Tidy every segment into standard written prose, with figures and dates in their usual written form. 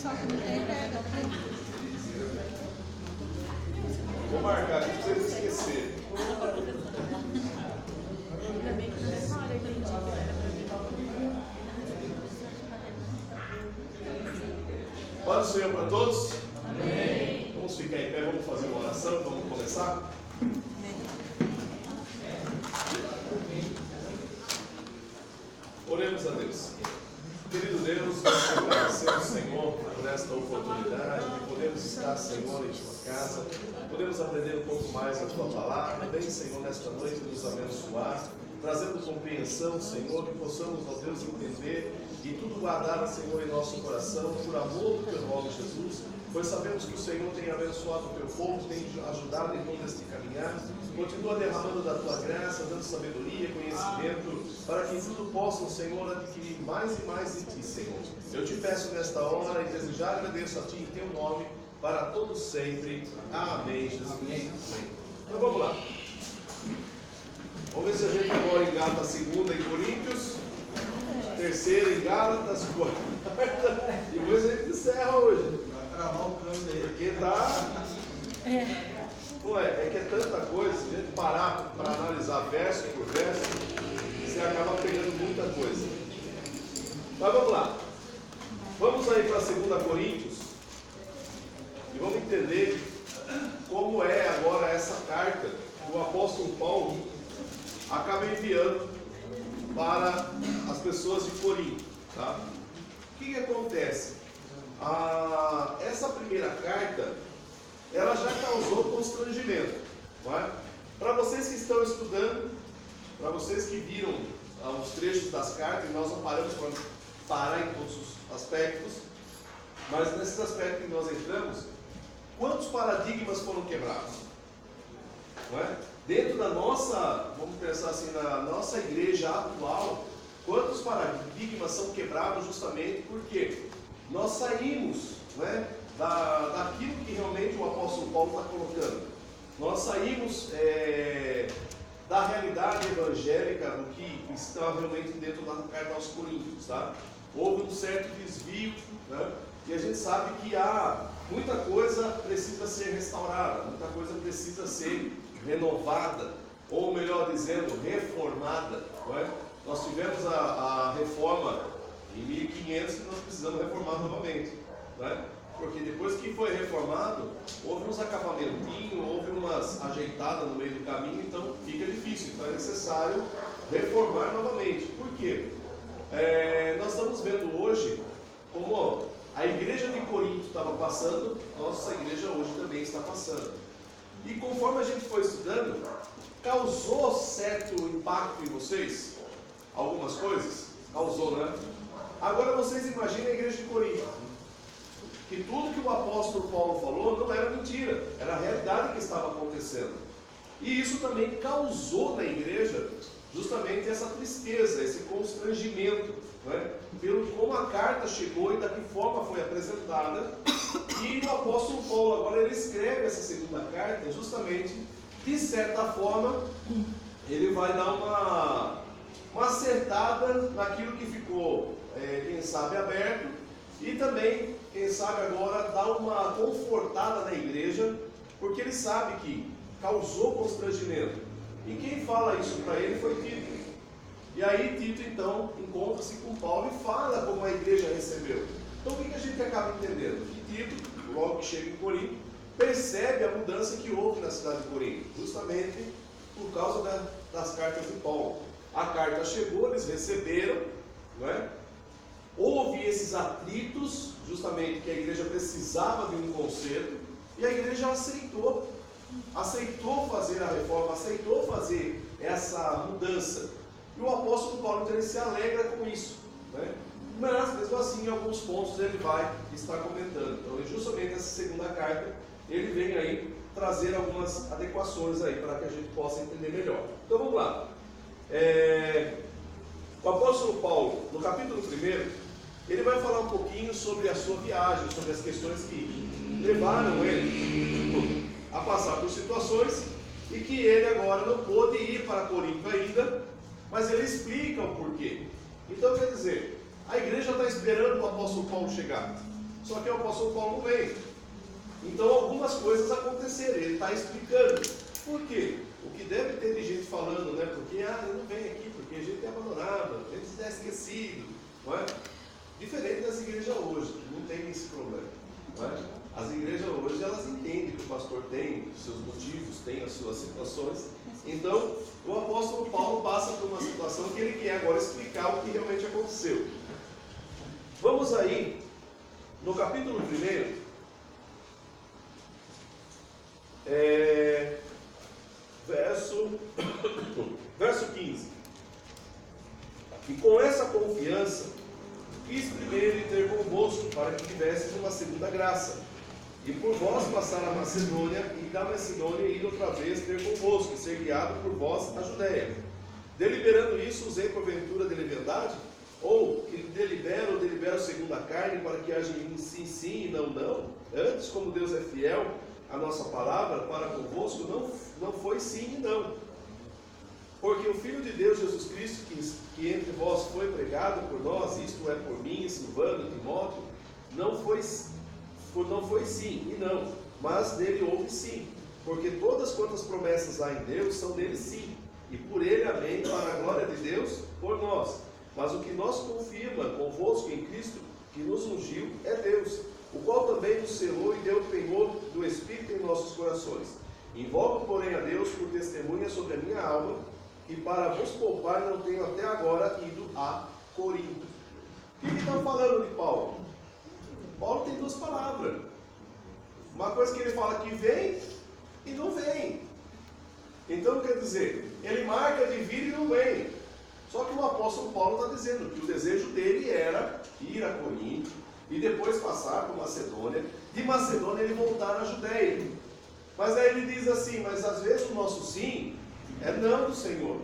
pessoal que não tem, pega. Vou marcar aqui para vocês esquecerem. Paz do Senhor para todos. Amém. Vamos ficar em pé, vamos fazer uma oração, vamos começar. Oremos a Deus. Querido Deus, nós te agradecemos, Senhor, por esta oportunidade de podermos estar, Senhor, em tua casa, podemos aprender um pouco mais a tua palavra. Vem, Senhor, nesta noite nos abençoar, trazendo compreensão, Senhor, que possamos, ó Deus, entender e tudo guardar, Senhor, em nosso coração, por amor do teu nome, Jesus, pois sabemos que o Senhor tem abençoado o teu povo, tem ajudado em todo este caminhar. Continua derramando da tua graça, dando sabedoria, conhecimento, para que tudo possam, Senhor, adquirir mais e mais de ti, Senhor. Eu te peço nesta hora e desejar agradeço a ti em teu nome, para todos sempre. Amém, Jesus. Amém. Então vamos lá. Vamos ver se a gente agora em Gálatas, segunda em Coríntios, terceira em Gálatas, quarta, e depois a gente encerra hoje. Porque tá. É que é tanta coisa, se a gente parar para analisar verso por verso, você acaba pegando muita coisa. Mas vamos lá. Vamos aí para 2 Coríntios e vamos entender como é agora essa carta que o apóstolo Paulo acaba enviando para as pessoas de Corinto. Tá? O que acontece? Essa primeira carta, ela já causou constrangimento. Não é? Para vocês que estão estudando, para vocês que viram os trechos das cartas, e nós não paramos para parar em todos os aspectos, mas nesses aspectos que nós entramos, quantos paradigmas foram quebrados? Não é? Dentro da nossa, vamos pensar assim, na nossa igreja atual, quantos paradigmas são quebrados justamente porque nós saímos, não é, daquilo que realmente o apóstolo Paulo está colocando. Nós saímos da realidade evangélica do que está realmente dentro da carta aos Coríntios. Tá? Houve um certo desvio, né? E a gente sabe que muita coisa precisa ser restaurada, muita coisa precisa ser renovada, ou melhor dizendo, reformada. Não é? Nós tivemos a reforma em 1500 que nós precisamos reformar novamente. Não é? Porque depois que foi reformado, houve uns acabamentinhos, houve umas ajeitadas no meio do caminho, então fica difícil, então é necessário reformar novamente. Por quê? Nós estamos vendo hoje como a igreja de Corinto estava passando, nossa igreja hoje também está passando. E conforme a gente foi estudando, causou certo impacto em vocês? Algumas coisas? Causou, né? Agora vocês imaginem a igreja de Corinto. Que tudo que o apóstolo Paulo falou não era mentira, era a realidade que estava acontecendo. E isso também causou na igreja justamente essa tristeza, esse constrangimento, né? Pelo como a carta chegou e da que forma foi apresentada. E o apóstolo Paulo agora ele escreve essa segunda carta justamente, de certa forma, ele vai dar uma acertada naquilo que ficou, quem sabe, aberto, e também, quem sabe agora, dar uma confortada na igreja, porque ele sabe que causou constrangimento. E quem fala isso para ele foi Tito. E aí Tito então encontra-se com Paulo e fala como a igreja recebeu. Então o que a gente acaba entendendo? Que Tito, logo que chega em Corinto, percebe a mudança que houve na cidade de Corinto, justamente por causa das cartas de Paulo. A carta chegou, eles receberam, não é? Houve esses atritos, justamente que a igreja precisava de um conserto, e a igreja aceitou fazer a reforma, aceitou fazer essa mudança. E o apóstolo Paulo então, ele se alegra com isso, né? Mas mesmo assim, em alguns pontos ele vai estar comentando. Então, justamente essa segunda carta, ele vem aí trazer algumas adequações aí para que a gente possa entender melhor. Então vamos lá. O apóstolo Paulo, no capítulo 1, ele vai falar um pouquinho sobre a sua viagem, sobre as questões que levaram ele a passar por situações e que ele agora não pôde ir para Corinto ainda, mas ele explica o porquê. Então quer dizer, a igreja está esperando o apóstolo Paulo chegar. Só que o apóstolo Paulo não veio. Então algumas coisas aconteceram, ele está explicando. Por quê? O que deve ter de gente falando, né? Porque ele não vem aqui, porque a gente é abandonado, a gente está esquecido, não é? Diferente das igrejas hoje, não tem esse problema, não é? As igrejas hoje, elas entendem que o pastor tem os seus motivos, tem as suas situações. Então, o apóstolo Paulo passa por uma situação que ele quer agora explicar o que realmente aconteceu. Vamos aí, no capítulo 1, verso 15. E com essa confiança, quis primeiro ir ter convosco, para que tivesses uma segunda graça, e por vós passar a Macedônia, e da Macedônia ir outra vez ter convosco, e ser guiado por vós a Judéia. Deliberando isso, usei porventura de leviandade? Ou que delibero segundo a carne, para que haja em sim, sim e não, não? Antes, como Deus é fiel, a nossa palavra para convosco não foi sim e não. Porque o Filho de Deus, Jesus Cristo, que entre vós foi pregado por nós, isto é, por mim, Silvano, Timóteo, não foi sim e não, mas dele houve sim. Porque todas quantas promessas há em Deus são dele sim, e por ele amém, para a glória de Deus, por nós. Mas o que nós confirma convosco em Cristo, que nos ungiu, é Deus, o qual também nos selou e deu o penhor do Espírito em nossos corações. Invoco, porém, a Deus por testemunha sobre a minha alma, que para vos poupar não tenho até agora ido a Corinto. O que está falando de Paulo? Paulo tem duas palavras. Uma coisa que ele fala que vem e não vem. Então quer dizer, ele marca de vir e não vem. Só que o apóstolo Paulo está dizendo que o desejo dele era ir a Corinto e depois passar por Macedônia, de Macedônia ele voltar à Judéia. Mas aí ele diz assim, mas às vezes o nosso sim é não do Senhor.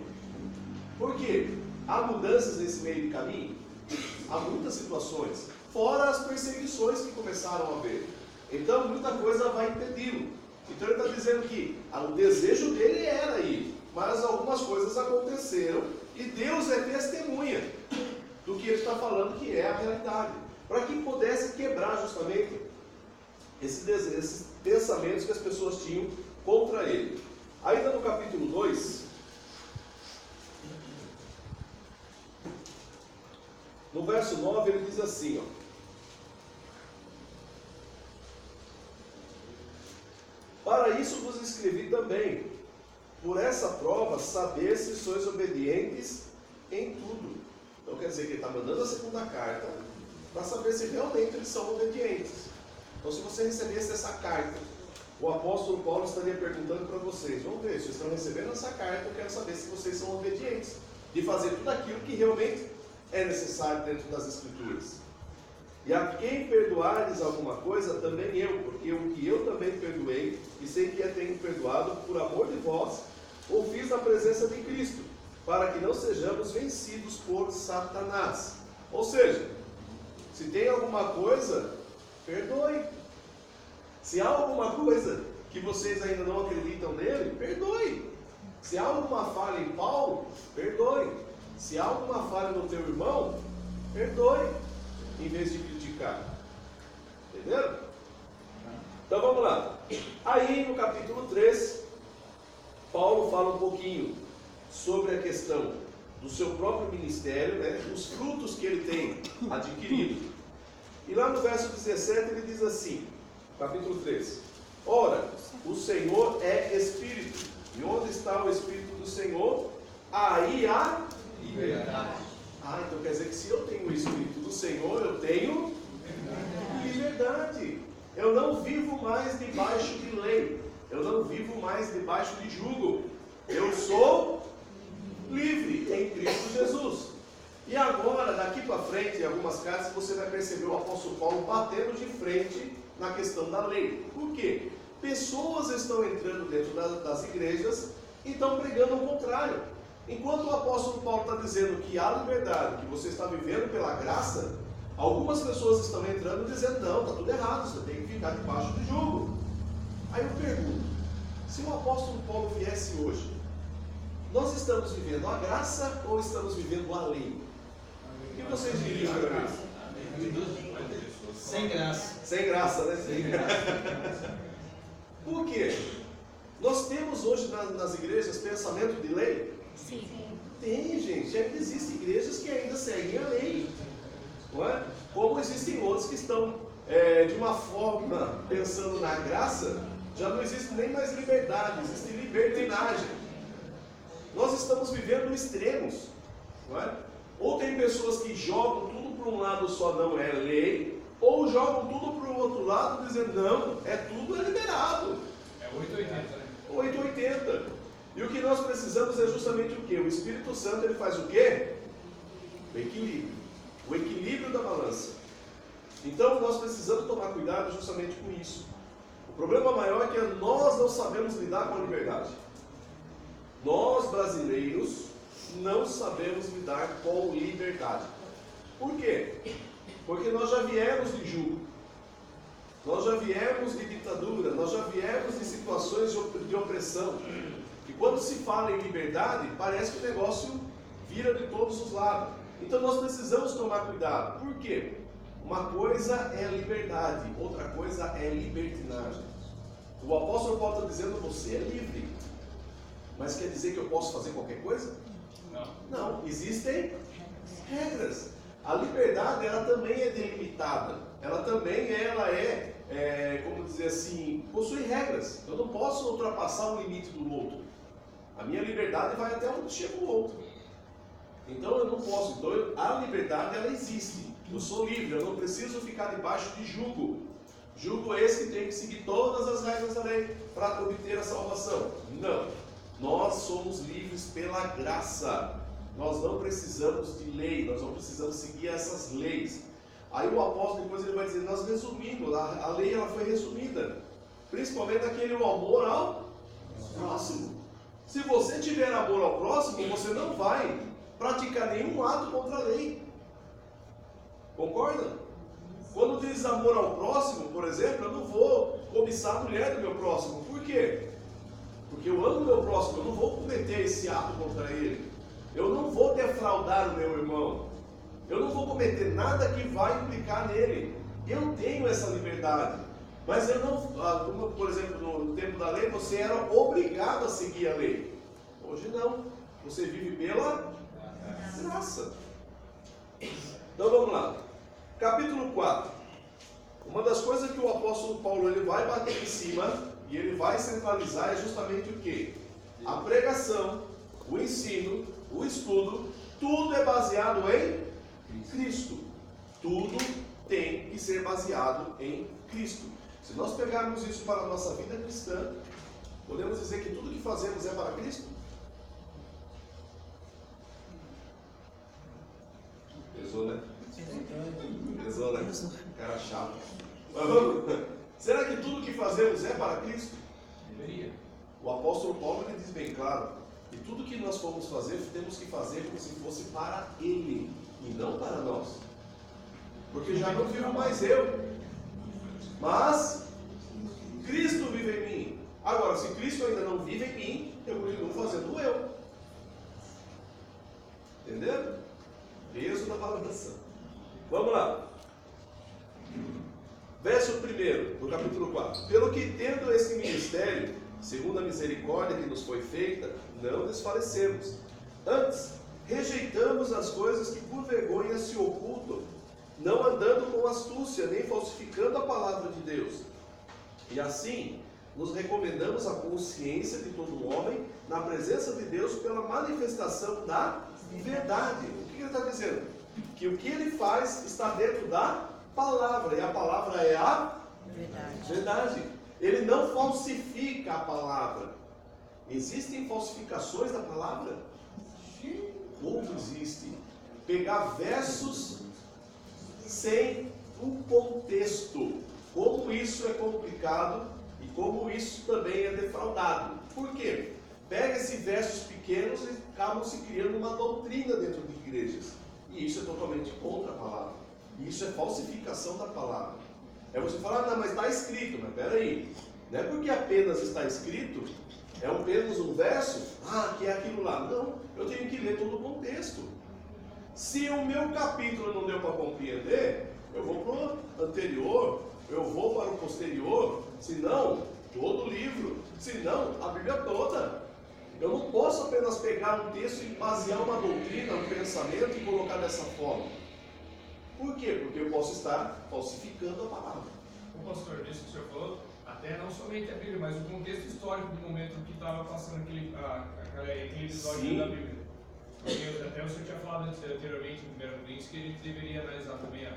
Por quê? Há mudanças nesse meio de caminho? Há muitas situações, fora as perseguições que começaram a haver. Então muita coisa vai impedi-lo. Então ele está dizendo que o desejo dele era ir, mas algumas coisas aconteceram e Deus é testemunha do que ele está falando que é a realidade, para que pudesse quebrar justamente esses pensamentos que as pessoas tinham contra ele. Ainda no capítulo 2, no verso 9, ele diz assim, para isso vos escrevi também, por essa prova, saber se sois obedientes em tudo. Então quer dizer que ele está mandando a segunda carta, para saber se realmente eles são obedientes. Então se você recebesse essa carta, o apóstolo Paulo estaria perguntando para vocês, vamos ver, vocês estão recebendo essa carta, eu quero saber se vocês são obedientes, de fazer tudo aquilo que realmente é necessário dentro das Escrituras. E a quem perdoares alguma coisa, também eu, porque o que eu também perdoei, e sei que tenho perdoado, por amor de vós, o fiz na presença de Cristo, para que não sejamos vencidos por Satanás. Ou seja, se tem alguma coisa, perdoe. Se há alguma coisa que vocês ainda não acreditam nele, perdoe. Se há alguma falha em Paulo, perdoe. Se há alguma falha no teu irmão, perdoe, em vez de criticar. Entenderam? Então vamos lá. Aí no capítulo 3, Paulo fala um pouquinho sobre a questão do seu próprio ministério, né, os frutos que ele tem adquirido. E lá no verso 17 ele diz assim, capítulo 3: ora, o Senhor é Espírito, e onde está o Espírito do Senhor, aí há liberdade. Então quer dizer que se eu tenho o Espírito do Senhor, eu tenho liberdade. Eu não vivo mais debaixo de lei, eu não vivo mais debaixo de jugo. Eu sou livre em Cristo Jesus. E agora, daqui para frente, em algumas cartas, você vai perceber o apóstolo Paulo batendo de frente na questão da lei. Por quê? Pessoas estão entrando dentro das igrejas e estão pregando o contrário. Enquanto o apóstolo Paulo está dizendo que há liberdade, que você está vivendo pela graça, algumas pessoas estão entrando dizendo, não, está tudo errado, você tem que ficar debaixo do jugo. Aí eu pergunto, se o apóstolo Paulo viesse hoje, nós estamos vivendo a graça ou estamos vivendo a lei? O que vocês diriam para mim? Sem graça. Sem graça, né? Sem graça. Por quê? Nós temos hoje nas igrejas pensamento de lei? Sim. Tem, gente. Ainda existem igrejas que ainda seguem a lei. Não é? Como existem outros que estão de uma forma pensando na graça, já não existe nem mais liberdade, existe libertinagem. Nós estamos vivendo extremos. Não é? Ou tem pessoas que jogam tudo para um lado só, não é lei, ou jogam tudo para o outro lado dizendo, não, tudo é liberado. É 880, né? 880. E o que nós precisamos é justamente o quê? O Espírito Santo, ele faz o quê? O equilíbrio. O equilíbrio da balança. Então nós precisamos tomar cuidado justamente com isso. O problema maior é que nós não sabemos lidar com a liberdade. Nós, brasileiros, não sabemos lidar com liberdade. Por quê? Porque nós já viemos de jugo. Nós já viemos de ditadura, nós já viemos de situações de opressão. E quando se fala em liberdade, parece que o negócio vira de todos os lados. Então nós precisamos tomar cuidado. Por quê? Uma coisa é a liberdade, outra coisa é a libertinagem. O apóstolo Paulo está dizendo, você é livre. Mas quer dizer que eu posso fazer qualquer coisa? Não, existem regras. A liberdade, ela também é delimitada. Ela também como dizer assim, possui regras. Eu não posso ultrapassar o limite do outro. A minha liberdade vai até onde chega o outro. Então eu não posso. Então a liberdade, ela existe. Eu sou livre, eu não preciso ficar debaixo de jugo. Jugo esse que tem que seguir todas as regras da lei para obter a salvação. Não. Nós somos livres pela graça. Nós não precisamos de lei, nós não precisamos seguir essas leis. Aí o apóstolo depois ele vai dizer, nós resumimos, a lei ela foi resumida, principalmente aquele amor ao próximo. Se você tiver amor ao próximo, você não vai praticar nenhum ato contra a lei. Concorda? Quando diz amor ao próximo, por exemplo, eu não vou cobiçar a mulher do meu próximo. Por quê? Porque eu amo o meu próximo, eu não vou cometer esse ato contra ele. Eu não vou defraudar o meu irmão. Eu não vou cometer nada que vai implicar nele. Eu tenho essa liberdade. Mas eu não, como por exemplo no tempo da lei, você era obrigado a seguir a lei. Hoje não. Você vive pela graça. Então vamos lá. Capítulo 4. Uma das coisas que o apóstolo Paulo ele vai bater em cima e ele vai centralizar é justamente o quê? A pregação, o ensino, o estudo, tudo é baseado em Cristo. Tudo tem que ser baseado em Cristo. Se nós pegarmos isso para a nossa vida cristã, podemos dizer que tudo que fazemos é para Cristo? Pesou, né? Pesou, né? Cara chato. Será que tudo que fazemos é para Cristo? Deveria. O apóstolo Paulo ele diz bem claro que tudo que nós formos fazer, temos que fazer como se fosse para Ele e não para nós. Porque já não vivo mais eu, mas Cristo vive em mim. Agora, se Cristo ainda não vive em mim, eu continuo fazendo eu. Entendeu? Peso da balança. Vamos lá. Verso 1 do capítulo 4. Pelo que tendo esse ministério, segundo a misericórdia que nos foi feita, não desfalecemos. Antes, rejeitamos as coisas que por vergonha se ocultam, não andando com astúcia, nem falsificando a palavra de Deus. E assim, nos recomendamos a consciência de todo homem, na presença de Deus, pela manifestação da verdade. O que ele está dizendo? Que o que ele faz está dentro da palavra, e a palavra é a verdade. Ele não falsifica a palavra. Existem falsificações da palavra? Como existe? Pegar versos sem um contexto. Como isso é complicado e como isso também é defraudado. Por quê? Pega esses versos pequenos e acabam se criando uma doutrina dentro de igrejas. E isso é totalmente contra a palavra. E isso é falsificação da palavra. É você falar, não, mas está escrito. Mas peraí, não é porque apenas está escrito, é apenas um verso, que é aquilo lá. Não, eu tenho que ler todo o contexto. Se o meu capítulo não deu para compreender, eu vou para o anterior, eu vou para o posterior, se não, todo o livro, se não, a Bíblia toda. Eu não posso apenas pegar um texto e basear uma doutrina, um pensamento e colocar dessa forma. Por quê? Porque eu posso estar falsificando a palavra. O pastor, isso que o senhor falou, até não somente a Bíblia, mas o contexto histórico do momento que estava passando aquele episódio Sim. da Bíblia. Porque até o senhor tinha falado anteriormente, em 1 Coríntios, que a gente deveria analisar também a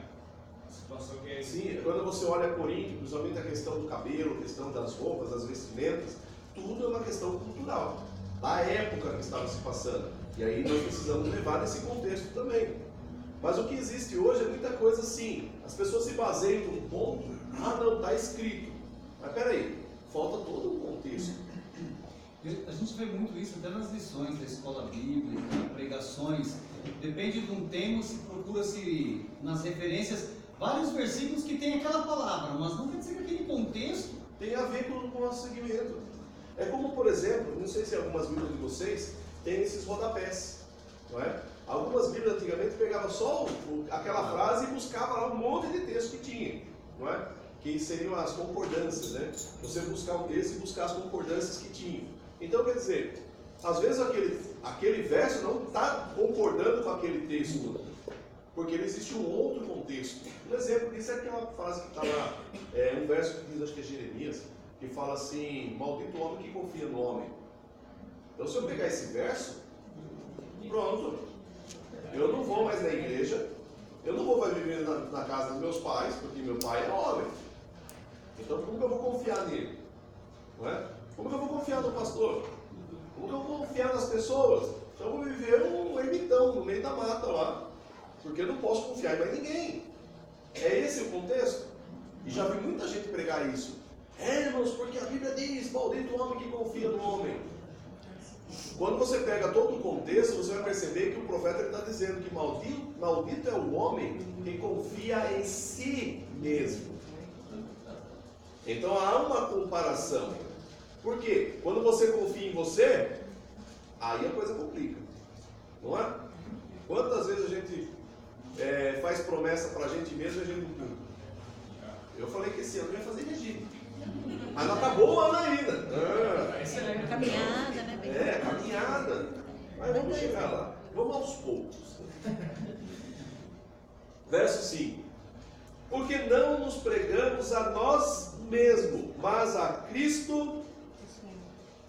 situação que é. Sim, quando você olha Corinto, principalmente a questão do cabelo, a questão das roupas, das vestimentas, tudo é uma questão cultural, da época que estava se passando. E aí nós precisamos levar nesse contexto também. Mas o que existe hoje é muita coisa assim. As pessoas se baseiam num ponto, não, está escrito. Mas peraí, falta todo um contexto. A gente vê muito isso até nas lições da escola bíblica, pregações. Depende de um tema, se procura-se nas referências vários versículos que tem aquela palavra, mas não quer dizer que aquele contexto tem a ver com o nosso segmento. É como, por exemplo, não sei se algumas Bíblias de vocês têm esses rodapés, não é? Algumas Bíblias antigamente pegavam só aquela frase e buscava lá um monte de texto que tinha, não é? Que seriam as concordâncias, né? Você buscar um texto e buscar as concordâncias que tinha. Então, quer dizer, às vezes aquele verso não está concordando com aquele texto, porque existe um outro contexto. Um exemplo disso é aquela frase que está lá, um verso que diz, acho que é Jeremias, que fala assim: maldito o homem que confia no homem. Então, se eu pegar esse verso, pronto, eu não vou mais na igreja, eu não vou mais viver na casa dos meus pais, porque meu pai é homem. Então, como que eu vou confiar nele? Não é? Como que eu vou confiar no pastor? Como que eu vou confiar nas pessoas? Então, eu vou viver um ermitão no meio da mata lá, porque eu não posso confiar em mais ninguém. É esse o contexto? E já vi muita gente pregar isso. Irmãos, porque a Bíblia diz: maldito o homem que confia no homem. Quando você pega todo o contexto, você vai perceber que o profeta está dizendo que maldito é o homem que confia em si mesmo. Então há uma comparação. Por quê? Quando você confia em você, aí a coisa complica, não é? Quantas vezes a gente faz promessa para a gente mesmo e a gente não cumpre? Eu falei que esse ano eu ia fazer regime, mas não acabou o ano ainda. Excelente. Caminhada, né? Caminhada. Mas vamos chegar lá. Vamos aos poucos. Verso 5. Porque não nos pregamos a nós mesmos, mas a Cristo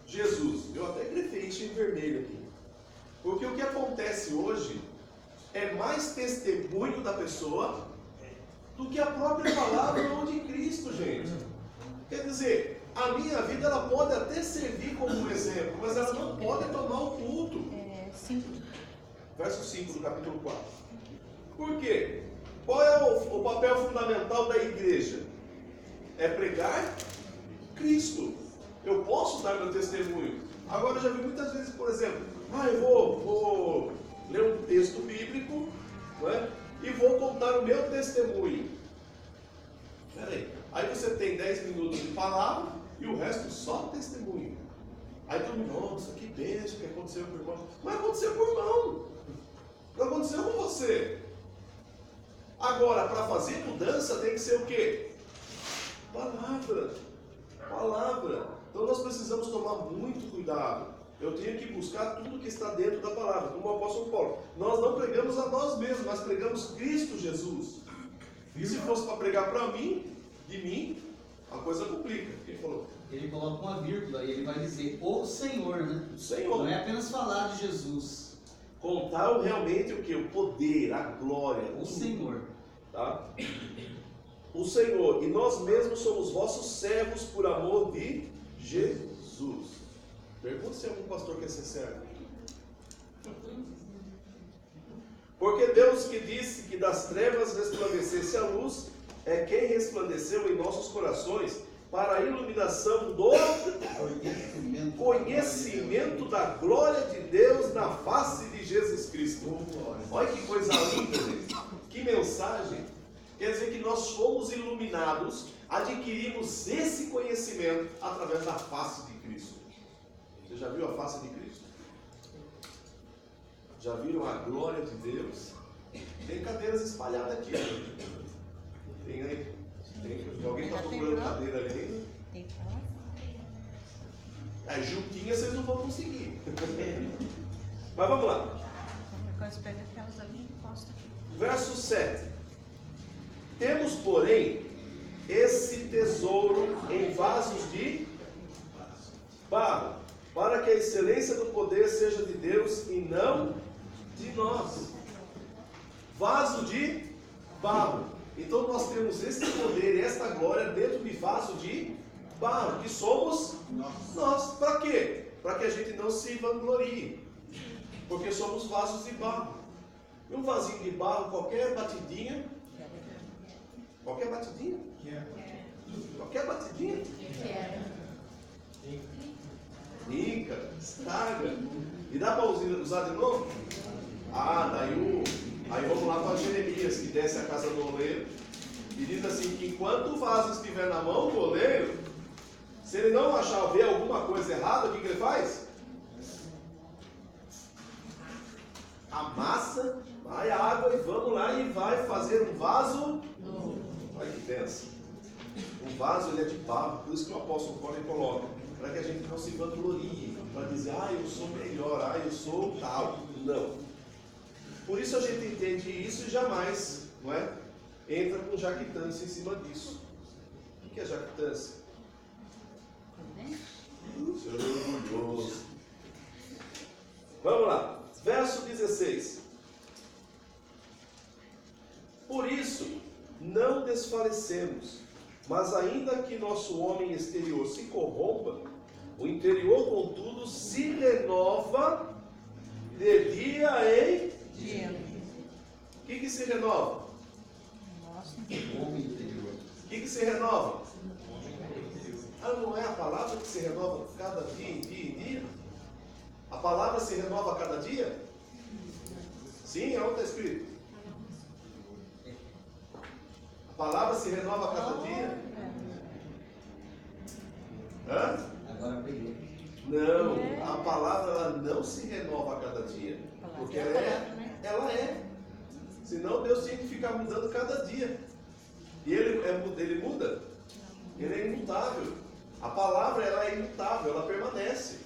Jesus. Eu até grifei isso em vermelho aqui. Porque o que acontece hoje é mais testemunho da pessoa do que a própria palavra de Cristo, gente. Quer dizer, a minha vida ela pode até servir como um exemplo, mas ela não pode tomar o culto. Verso 5 do capítulo 4. Por quê? Qual é o papel fundamental da igreja? É pregar Cristo. Eu posso dar meu testemunho. Agora eu já vi muitas vezes, por exemplo, eu vou ler um texto bíblico, não é? E vou contar o meu testemunho. Peraí. Aí você tem 10 minutos de palavra e o resto só testemunho. Aí todo mundo, nossa, que bênção que aconteceu com o irmão. Mas aconteceu com o irmão. Não aconteceu com você. Agora, para fazer mudança tem que ser o quê? Palavra. Palavra. Então nós precisamos tomar muito cuidado. Eu tenho que buscar tudo que está dentro da palavra, como o apóstolo Paulo. Nós não pregamos a nós mesmos, nós pregamos Cristo Jesus. E se fosse para pregar para mim, de mim, a coisa complica. Ele falou. ele coloca uma vírgula e ele vai dizer o Senhor, né? O Senhor. Não é apenas falar de Jesus. Contar realmente o que? O poder, a glória. O Senhor. Tá? O Senhor. E nós mesmos somos vossos servos por amor de Jesus. Pergunta se algum pastor quer ser servo. Porque Deus que disse que das trevas resplandecesse a luz, é quem resplandeceu em nossos corações para a iluminação do conhecimento da glória de Deus na face de Jesus Cristo. Olha que coisa linda, gente. Que mensagem. Quer dizer que nós fomos iluminados, adquirimos esse conhecimento através da face de Cristo. Você já viu a face de Cristo? Já viram a glória de Deus? Tem cadeiras espalhadas aqui. Tem aí? Tem. Alguém está procurando cadeira ali ainda? Tem que falar. Juntinha vocês não vão conseguir. Mas vamos lá. Qualquer coisa pega aquelas ali e posta aqui. Verso 7. Temos, porém, esse tesouro em vasos de barro, para que a excelência do poder seja de Deus e não de nós. Vaso de barro. Então nós temos esse poder e esta glória dentro de vaso de barro, que somos nós. Para quê? Para que a gente não se vanglorie. Porque somos vasos de barro. E um vasinho de barro, qualquer batidinha. Qualquer batidinha? Qualquer batidinha? Rica, estraga. E dá para usar de novo? Aí vamos lá para Jeremias, que desce a casa do oleiro. E diz assim, que enquanto o vaso estiver na mão do oleiro, se ele não achar ver alguma coisa errada, o que ele faz? Amassa, vai a água e vamos lá e vai fazer um vaso. Olha que pensa. Um vaso ele é de barro, por isso que o apóstolo Paulo coloca, para que a gente não se vanglorie, para dizer, eu sou melhor, eu sou tal. Não. Por isso a gente entende isso e jamais, não é? Entra com jactância em cima disso. O que é jactância? Senhor orgulhoso. Vamos lá. Verso 16. Por isso, não desfalecemos, mas ainda que nosso homem exterior se corrompa, o interior, contudo, se renova de dia em dia. O que se renova? O homem interior. O que se renova? Não é a palavra que se renova cada dia em dia? A palavra se renova a cada dia? Sim, onde está escrito? A palavra se renova a cada dia? Agora peguei. Não, a palavra ela não se renova a cada dia. Porque ela é. Senão Deus tinha que ficar mudando cada dia. E ele muda? Ele é imutável. A palavra ela é imutável, ela permanece.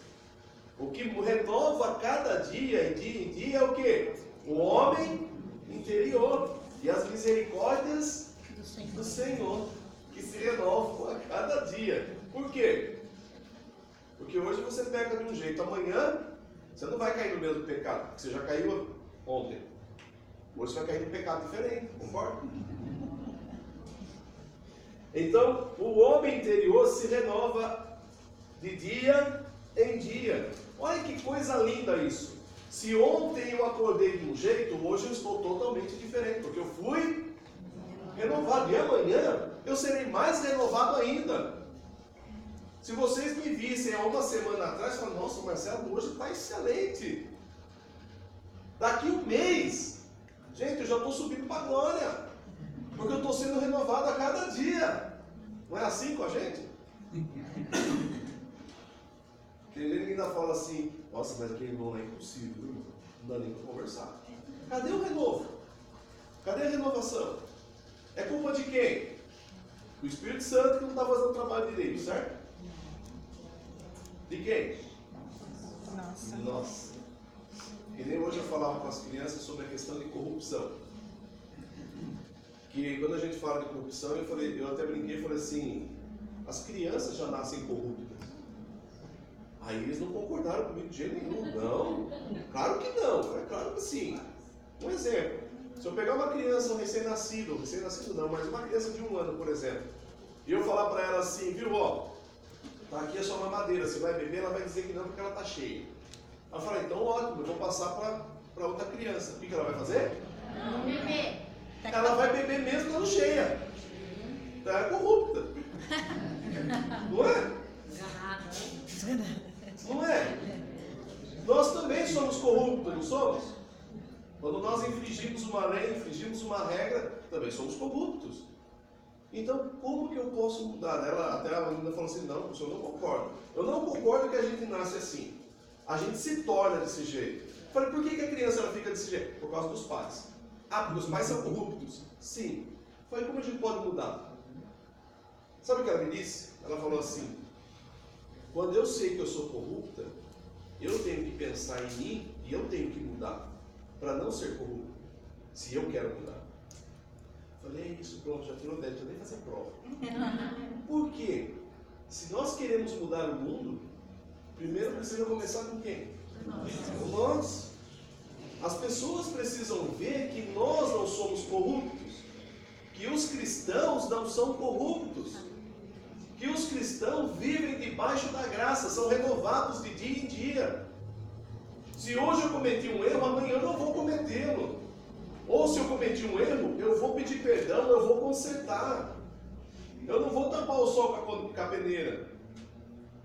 O que renova cada dia, em dia, é o quê? O homem interior e as misericórdias do Senhor, que se renovam a cada dia. Por quê? Porque hoje você pega de um jeito, amanhã você não vai cair no mesmo pecado, porque você já caiu ontem. Hoje você vai cair num pecado diferente, concorda? Então, o homem interior se renova de dia em dia. Olha que coisa linda isso. Se ontem eu acordei de um jeito, hoje eu estou totalmente diferente, porque eu fui renovado. E amanhã eu serei mais renovado ainda. Se vocês me vissem há uma semana atrás, falam, nossa, o Marcelo hoje está excelente. Daqui um mês, gente, eu já estou subindo para a glória. Porque eu estou sendo renovado a cada dia. Não é assim com a gente? Tem gente que ainda fala assim, nossa, mas aquele irmão é impossível, não dá nem para conversar. Cadê o renovo? Cadê a renovação? É culpa de quem? Do Espírito Santo que não está fazendo o trabalho direito, certo? De quem? Nossa. E nem hoje eu falava com as crianças sobre a questão de corrupção. Que quando a gente fala de corrupção, eu até brinquei e falei assim, as crianças já nascem corruptas. Aí eles não concordaram comigo de jeito nenhum. Não, claro que não, é claro que sim. Um exemplo, se eu pegar uma criança, um recém-nascido não, mas uma criança de 1 ano, por exemplo, e eu falar para ela assim, viu, tá aqui a sua mamadeira, você vai beber, ela vai dizer que não porque ela tá cheia. Ela fala, então ótimo, eu vou passar para outra criança. O que ela vai fazer? Não beber. Ela vai beber mesmo estando cheia. Então ela é corrupta. Não é? Não é? Nós também somos corruptos, não somos? Quando nós infringimos uma lei, infringimos uma regra, também somos corruptos. Então, como que eu posso mudar? Até a menina falou assim, não, professor, eu não concordo. Eu não concordo que a gente nasce assim. A gente se torna desse jeito. Eu falei, por que a criança ela fica desse jeito? Por causa dos pais. Porque os pais são corruptos? Sim. Falei, como a gente pode mudar? Sabe o que ela me disse? Ela falou assim: quando eu sei que eu sou corrupta, eu tenho que pensar em mim e eu tenho que mudar para não ser corrupta, se eu quero mudar. Falei, é isso, pronto, já tirou 10, já nem fazer prova. Por quê? Se nós queremos mudar o mundo, primeiro precisa começar com quem? Com nós. As pessoas precisam ver que nós não somos corruptos, que os cristãos não são corruptos, que os cristãos vivem debaixo da graça, são renovados de dia em dia. Se hoje eu cometi um erro, amanhã eu não vou cometê-lo. Ou se eu cometi um erro, eu vou pedir perdão, eu vou consertar. Eu não vou tapar o sol com a peneira.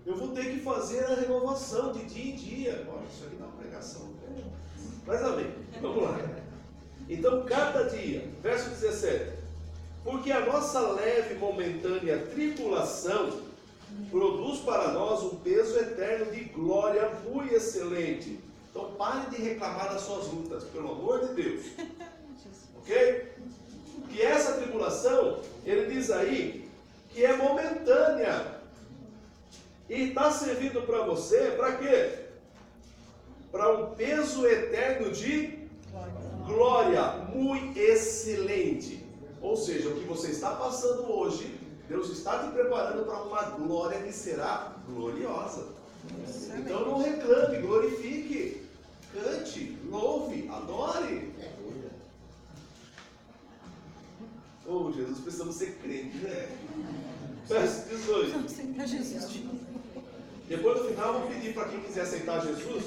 Eu vou ter que fazer a renovação de dia em dia. Olha, isso aqui dá uma pregação. Mas amém, vamos lá. Então, cada dia, verso 17. Porque a nossa leve e momentânea tribulação produz para nós um peso eterno de glória muito excelente. Então, pare de reclamar das suas lutas, pelo amor de Deus. Ok? Que essa tribulação, ele diz aí, que é momentânea. E está servindo para você, para quê? Para um peso eterno de glória muito excelente. Ou seja, o que você está passando hoje, Deus está te preparando para uma glória que será gloriosa. Então não reclame, glorifique, cante, louve, adore. Oh Jesus, precisamos ser crentes, né? Verso 18. Depois no final eu vou pedir para quem quiser aceitar Jesus,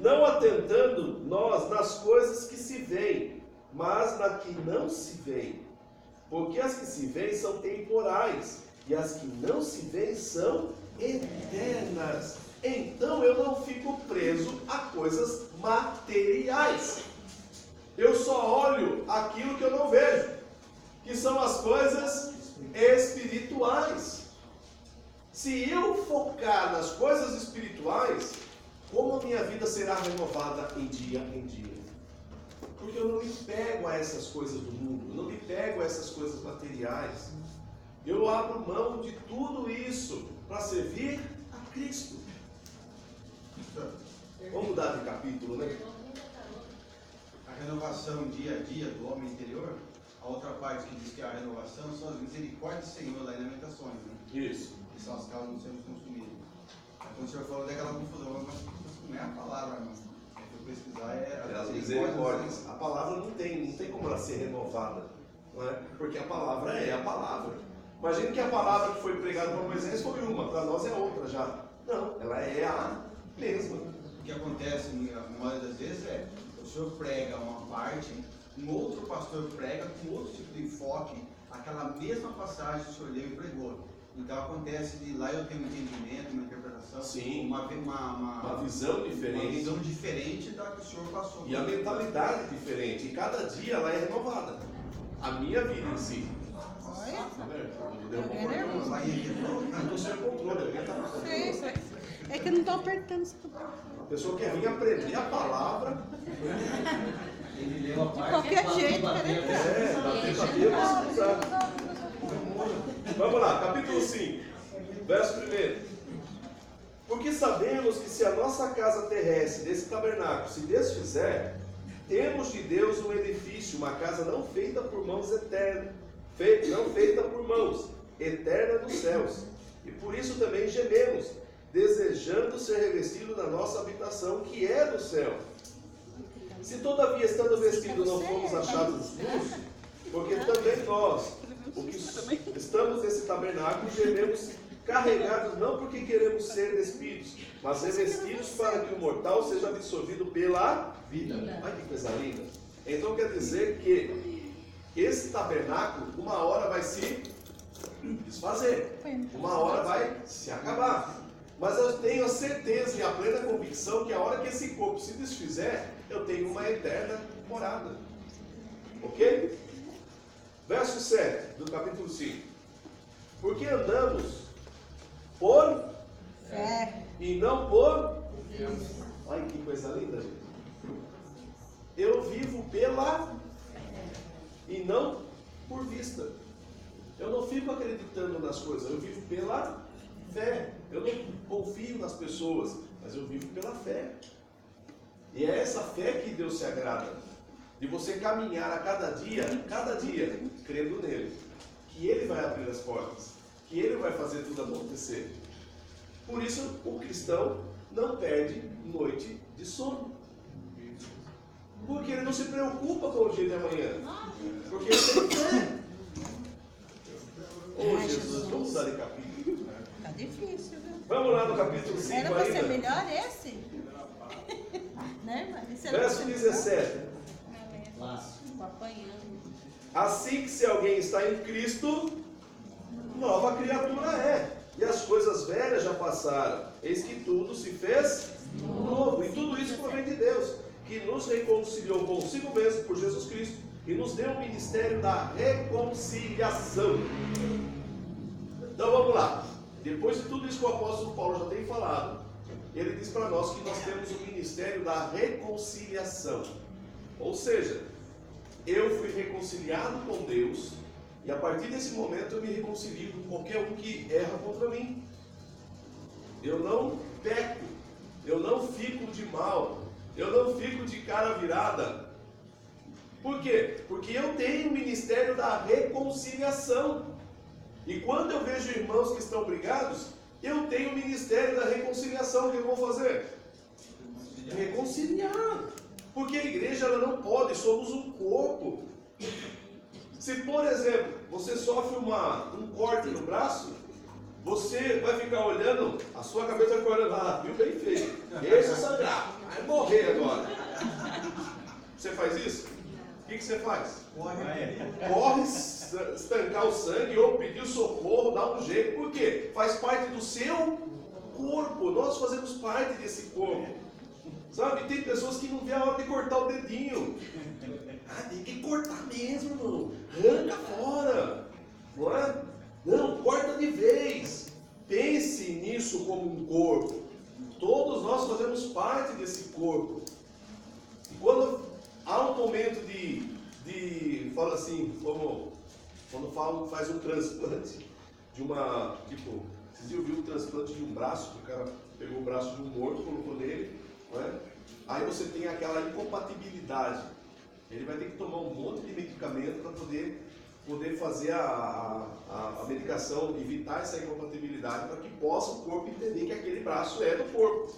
não atentando nós nas coisas que se veem, mas na que não se veem. Porque as que se veem são temporais, e as que não se veem são eternas. Então eu não fico preso a coisas materiais. Eu só olho aquilo que eu não vejo, que são as coisas espirituais. Se eu focar nas coisas espirituais, como a minha vida será renovada em dia em dia? Porque eu não me pego a essas coisas do mundo, eu não me pego a essas coisas materiais. Eu abro mão de tudo isso para servir a Cristo. Vamos mudar de capítulo, né? A renovação dia a dia do homem interior, a outra parte que diz que a renovação são as misericórdias do Senhor lá em Lamentações, né? Isso. Que são as causas que sermos consumidos. Então o Senhor falou daquela confusão, mas não é a palavra, não. Eu fui pesquisar, É as misericórdias. A palavra não tem como ela ser renovada, não é? Porque a palavra é a palavra. Imagina que a palavra que foi pregada para Moisés foi uma, para nós é outra já. Não, ela é a mesma. O que acontece, na maioria das vezes, é o Senhor prega uma parte, um outro pastor prega com outro tipo de enfoque, aquela mesma passagem que o Senhor leu e pregou. Então acontece de lá eu tenho um entendimento, uma interpretação, Sim, uma visão diferente. Uma visão diferente da que o Senhor passou. E a mentalidade diferente. E cada dia ela é renovada. A minha vida em si. Eu estou sem controle. Alguém está É que eu não estou apertando. A pessoa quer vir aprender a palavra. Ele leu a parte qualquer que jeito, bateu. Na tentativa de escutar. Vamos lá, capítulo 5, verso 1. Porque sabemos que se a nossa casa terrestre desse tabernáculo se desfizer, temos de Deus um edifício, uma casa não feita por mãos eternas, não feita por mãos, eterna nos céus. E por isso também gememos, desejando ser revestido da nossa habitação, que é do céu. Se todavia, estando vestidos, não fomos achados nus, porque também nós, o que estamos nesse tabernáculo, gememos carregados, não porque queremos ser despidos, mas revestidos para que o mortal seja absorvido pela vida. Olha que coisa linda. Então quer dizer que esse tabernáculo, uma hora vai se desfazer, uma hora vai se acabar. Mas eu tenho a certeza e a plena convicção que a hora que esse corpo se desfizer, eu tenho uma eterna morada. Ok? Verso 7 do capítulo 5. Porque andamos por fé e não por... Olha que coisa linda, gente. Eu vivo pela e não por vista. Eu não fico acreditando nas coisas, eu vivo pela fé. Eu não confio nas pessoas, mas eu vivo pela fé. E é essa fé que Deus se agrada. De você caminhar a cada dia, crendo nele. Que ele vai abrir as portas. Que ele vai fazer tudo acontecer. Por isso, o cristão não perde noite de sono. Porque ele não se preocupa com o dia de amanhã. Porque ele tem fé. Oh, Jesus, vamos mudar de capítulo. Tá difícil, viu? Vamos lá no capítulo 5 Era pra ser ainda. melhor esse? Né, mãe? Esse era pra Verso ser melhor? 17. Tô apanhando. Assim que se alguém está em Cristo, nova criatura é. E as coisas velhas já passaram. Eis que tudo se fez novo. E tudo isso provém de Deus, que nos reconciliou consigo mesmo por Jesus Cristo e nos deu o ministério da reconciliação. Então vamos lá. Depois de tudo isso que o apóstolo Paulo já tem falado, ele diz para nós que nós temos o ministério da reconciliação. Ou seja, eu fui reconciliado com Deus, e a partir desse momento eu me reconcilio com qualquer um que erra contra mim. Eu não peco, eu não fico de mal, eu não fico de cara virada. Por quê? Porque eu tenho o ministério da reconciliação. E quando eu vejo irmãos que estão brigados, eu tenho o ministério da reconciliação. O que eu vou fazer? Reconciliar. Porque a igreja ela não pode, somos um corpo. Se, por exemplo, você sofre um corte no braço, você vai ficar olhando, a sua cabeça vai ficar olhando, viu, bem feio. Deixa sangrar, vai morrer agora. Você faz isso? O que você faz? Corre estancar o sangue ou pedir socorro, dá um jeito. Por quê? Faz parte do seu corpo. Nós fazemos parte desse corpo. Sabe? Tem pessoas que não vê a hora de cortar o dedinho. Tem que cortar mesmo, irmão. Arranca fora. Não é? Não, corta de vez. Pense nisso como um corpo. Todos nós fazemos parte desse corpo. E quando há um momento de fala assim, quando faz um transplante de uma, tipo, vocês já viram o transplante de um braço, que o cara pegou o braço de um morto, colocou nele, não é? Aí você tem aquela incompatibilidade. Ele vai ter que tomar um monte de medicamento para poder fazer a medicação, evitar essa incompatibilidade, para que possa o corpo entender que aquele braço é do corpo.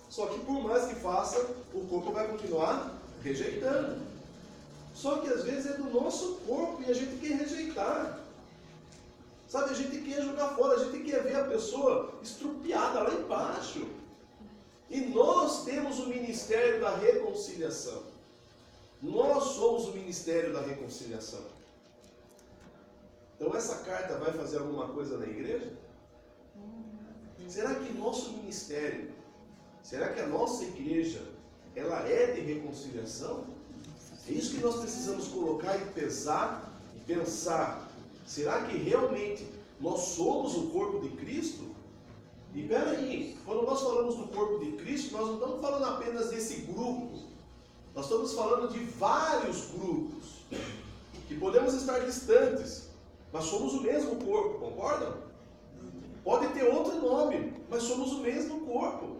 Só que por mais que faça, o corpo vai continuar rejeitando. Só que às vezes é do nosso corpo e a gente quer rejeitar. Sabe, a gente quer jogar fora, a gente quer ver a pessoa estrupiada lá embaixo. E nós temos o ministério da reconciliação. Nós somos o ministério da reconciliação. Então essa carta vai fazer alguma coisa na igreja? Será que nosso ministério, será que a nossa igreja, ela é de reconciliação? É isso que nós precisamos colocar e pesar e pensar. Será que realmente nós somos o corpo de Cristo? E peraí, quando nós falamos do corpo de Cristo, nós não estamos falando apenas desse grupo. Nós estamos falando de vários grupos, que podemos estar distantes, mas somos o mesmo corpo, concordam? Pode ter outro nome, mas somos o mesmo corpo.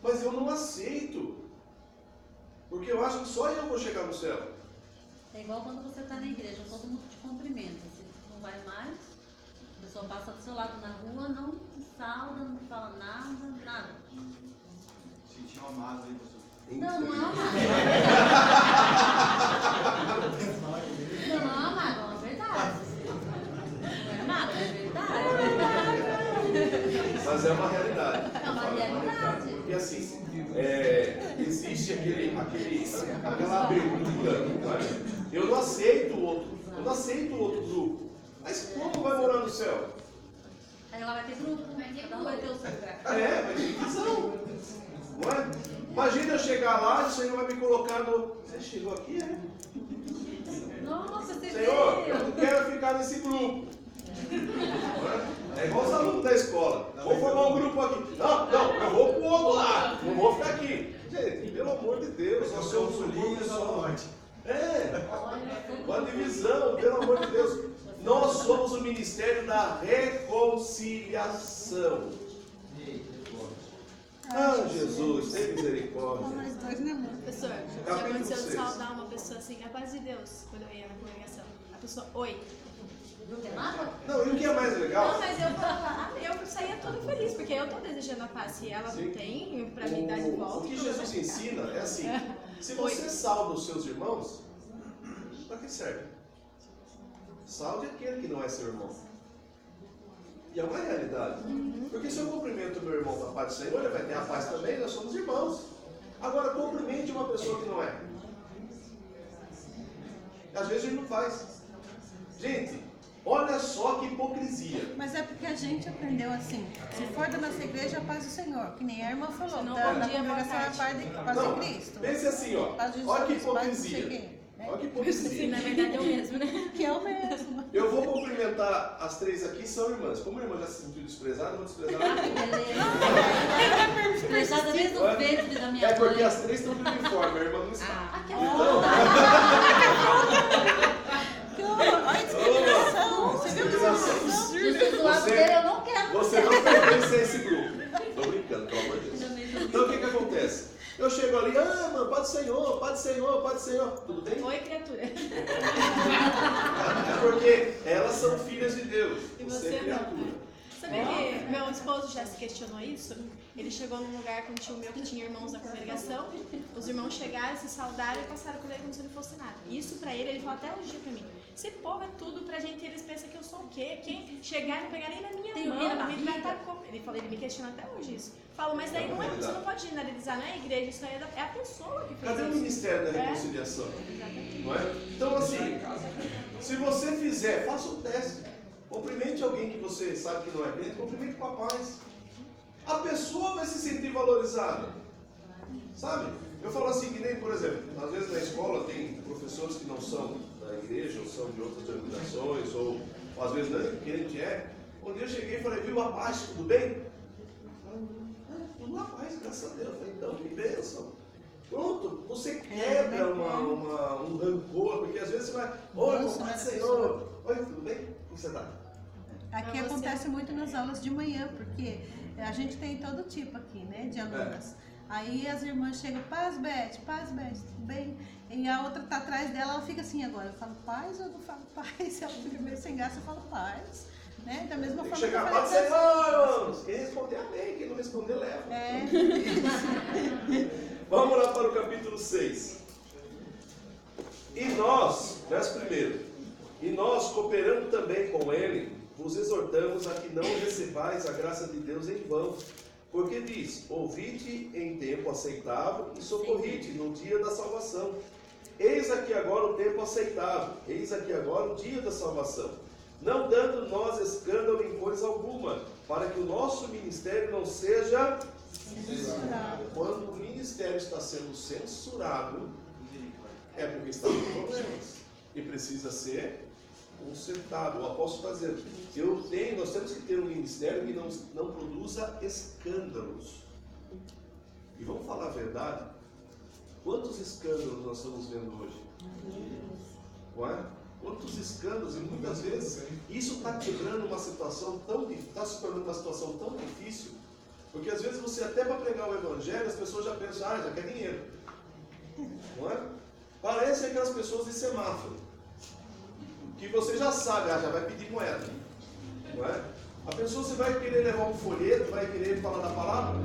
Mas eu não aceito, porque eu acho que só eu vou chegar no céu. É igual quando você está na igreja, todo mundo te cumprimenta. Você não vai mais, a pessoa passa do seu lado na rua, não te sauda, não fala nada. Sentiu amado aí, pastor. Não, não é amado. Não, não é amado, é uma verdade. Não é amado, é verdade. Mas é uma realidade. É uma realidade. Porque assim, existe aquela abertura, não é? Eu não aceito o outro grupo. Mas como vai morar no céu? Aí ela vai ter grupo, cada um vai ter o seu lugar. Vai ter visão. Não é? Imagina eu chegar lá e o Senhor vai me colocar no... Você chegou aqui, é? Nossa, você Senhor, veio. eu não quero ficar nesse grupo. É igual os alunos da escola. Vou formar um grupo aqui. Não, eu vou pro outro lado. Não vou ficar aqui. Gente, pelo amor de Deus, nós somos um grupo só. pelo amor de Deus. Nós somos o ministério da reconciliação. Ah, Jesus, tem misericórdia. Professor, já aconteceu de saudar uma pessoa assim, a paz de Deus, quando eu ia na congregação. A pessoa, oi. Não tem nada? Não, e o que é mais legal? Não, mas eu saía toda feliz, porque eu tô desejando a paz. Se ela não tem, pra mim dar de volta. O que Jesus ensina é assim: se você salva os seus irmãos, para que serve? Salve aquele que não é seu irmão. E é uma realidade. Porque se eu cumprimento meu irmão da paz do Senhor, ele vai ter a paz também, nós somos irmãos. Agora, cumprimente uma pessoa que não é. Às vezes a gente não faz. Gente, olha só que hipocrisia. Mas é porque a gente aprendeu assim. Se for da nossa igreja, a paz do Senhor. Que nem a irmã falou. Não, Da bom dia, congregação boa a paz Não, de Cristo. pense assim, ó. Paz de Olha que Jesus, paz de não sei hipocrisia. quem, né? Olha que Sim, hipocrisia. na verdade é o mesmo, né? Que é o mesmo. Eu vou cumprimentar as três aqui, são irmãs. Como a irmã já se sentiu desprezada, eu vou desprezar a Que irmã. beleza. Desprezada desde o ventre da minha É porque mãe. as três estão de uniforme, a irmã não está. Ah, que Que horror. Olha a discriminação. Você viu a discriminação? Jesus, do lado dele eu não quero. Você não pertence a esse grupo. Tô brincando, pelo amor de Deus. Então o que acontece? Eu chego ali, mano, Pai do Senhor, Pai do Senhor, Pai do Senhor. Tudo bem? Oi, criatura. É porque elas são filhas de Deus. E Você é você criatura. Sabia que meu esposo já se questionou isso? Ele chegou num lugar com um tio meu que tinha irmãos da congregação. Os irmãos chegaram, se saudaram e passaram por ele como se não fosse nada. Isso pra ele fala até hoje pra mim. Esse povo é tudo pra gente, eles pensam que eu sou o quê? Quem chegar e não pegar nem na minha Tem mão, medo da me barriga. tratar como... Ele falou, ele me questiona até hoje isso. Falo, mas daí não é, você não pode generalizar, não é a igreja, isso aí é a pessoa que fez Cadê o isso. Ministério da É. Reconciliação? Exatamente. Não é? Então assim, se você fizer, faça um teste. Cumprimente alguém que você sabe que não é crente, cumprimente com a paz. A pessoa vai se sentir valorizada. Sabe? Eu falo assim, que nem, por exemplo, às vezes na escola tem professores que não são da igreja, ou são de outras denominações, ou às vezes não é que crente é. Um dia eu cheguei e falei, viu, a paz, tudo bem? Tudo na paz, graças a Deus. Eu falei, então, que bênção. Pronto, você quebra um rancor, porque às vezes você vai, oi, Pai do Senhor, oi, tudo bem? Como você está? Aqui acontece muito nas aulas de manhã, porque a gente tem todo tipo aqui, né, de alunas. Aí as irmãs chegam, paz, Beth, tudo bem? E a outra tá atrás dela, ela fica assim agora, eu falo paz ou eu não falo paz? Ela fica meio sem graça, eu falo paz. Né? Da mesma Tem que forma chegar, que eu Pai do falei pra Senhor, irmãos. Quem responder, amém. Quem não responder, leva. Vamos lá para o capítulo 6. E nós, verso 1, e nós, cooperando também com ele, vos exortamos a que não recebais a graça de Deus em vão. Porque diz, ouvide em tempo aceitável e socorride no dia da salvação. Eis aqui agora o tempo aceitável, eis aqui agora o dia da salvação. Não dando nós escândalo em coisa alguma, para que o nosso ministério não seja censurado. Quando o ministério está sendo censurado, é porque está com problemas e precisa ser consertado. O apóstolo está dizendo, nós temos que ter um ministério que não produza escândalos. E vamos falar a verdade, quantos escândalos nós estamos vendo hoje? Não é? Quantos escândalos, e muitas vezes isso está quebrando uma situação está se tornando uma situação tão difícil, porque às vezes você até para pregar o evangelho, as pessoas já pensam, já quer dinheiro. Não é? Parece aquelas pessoas de semáforo, que você já sabe, já vai pedir moeda. Não é? A pessoa, você vai querer levar um folheto, vai querer falar da palavra,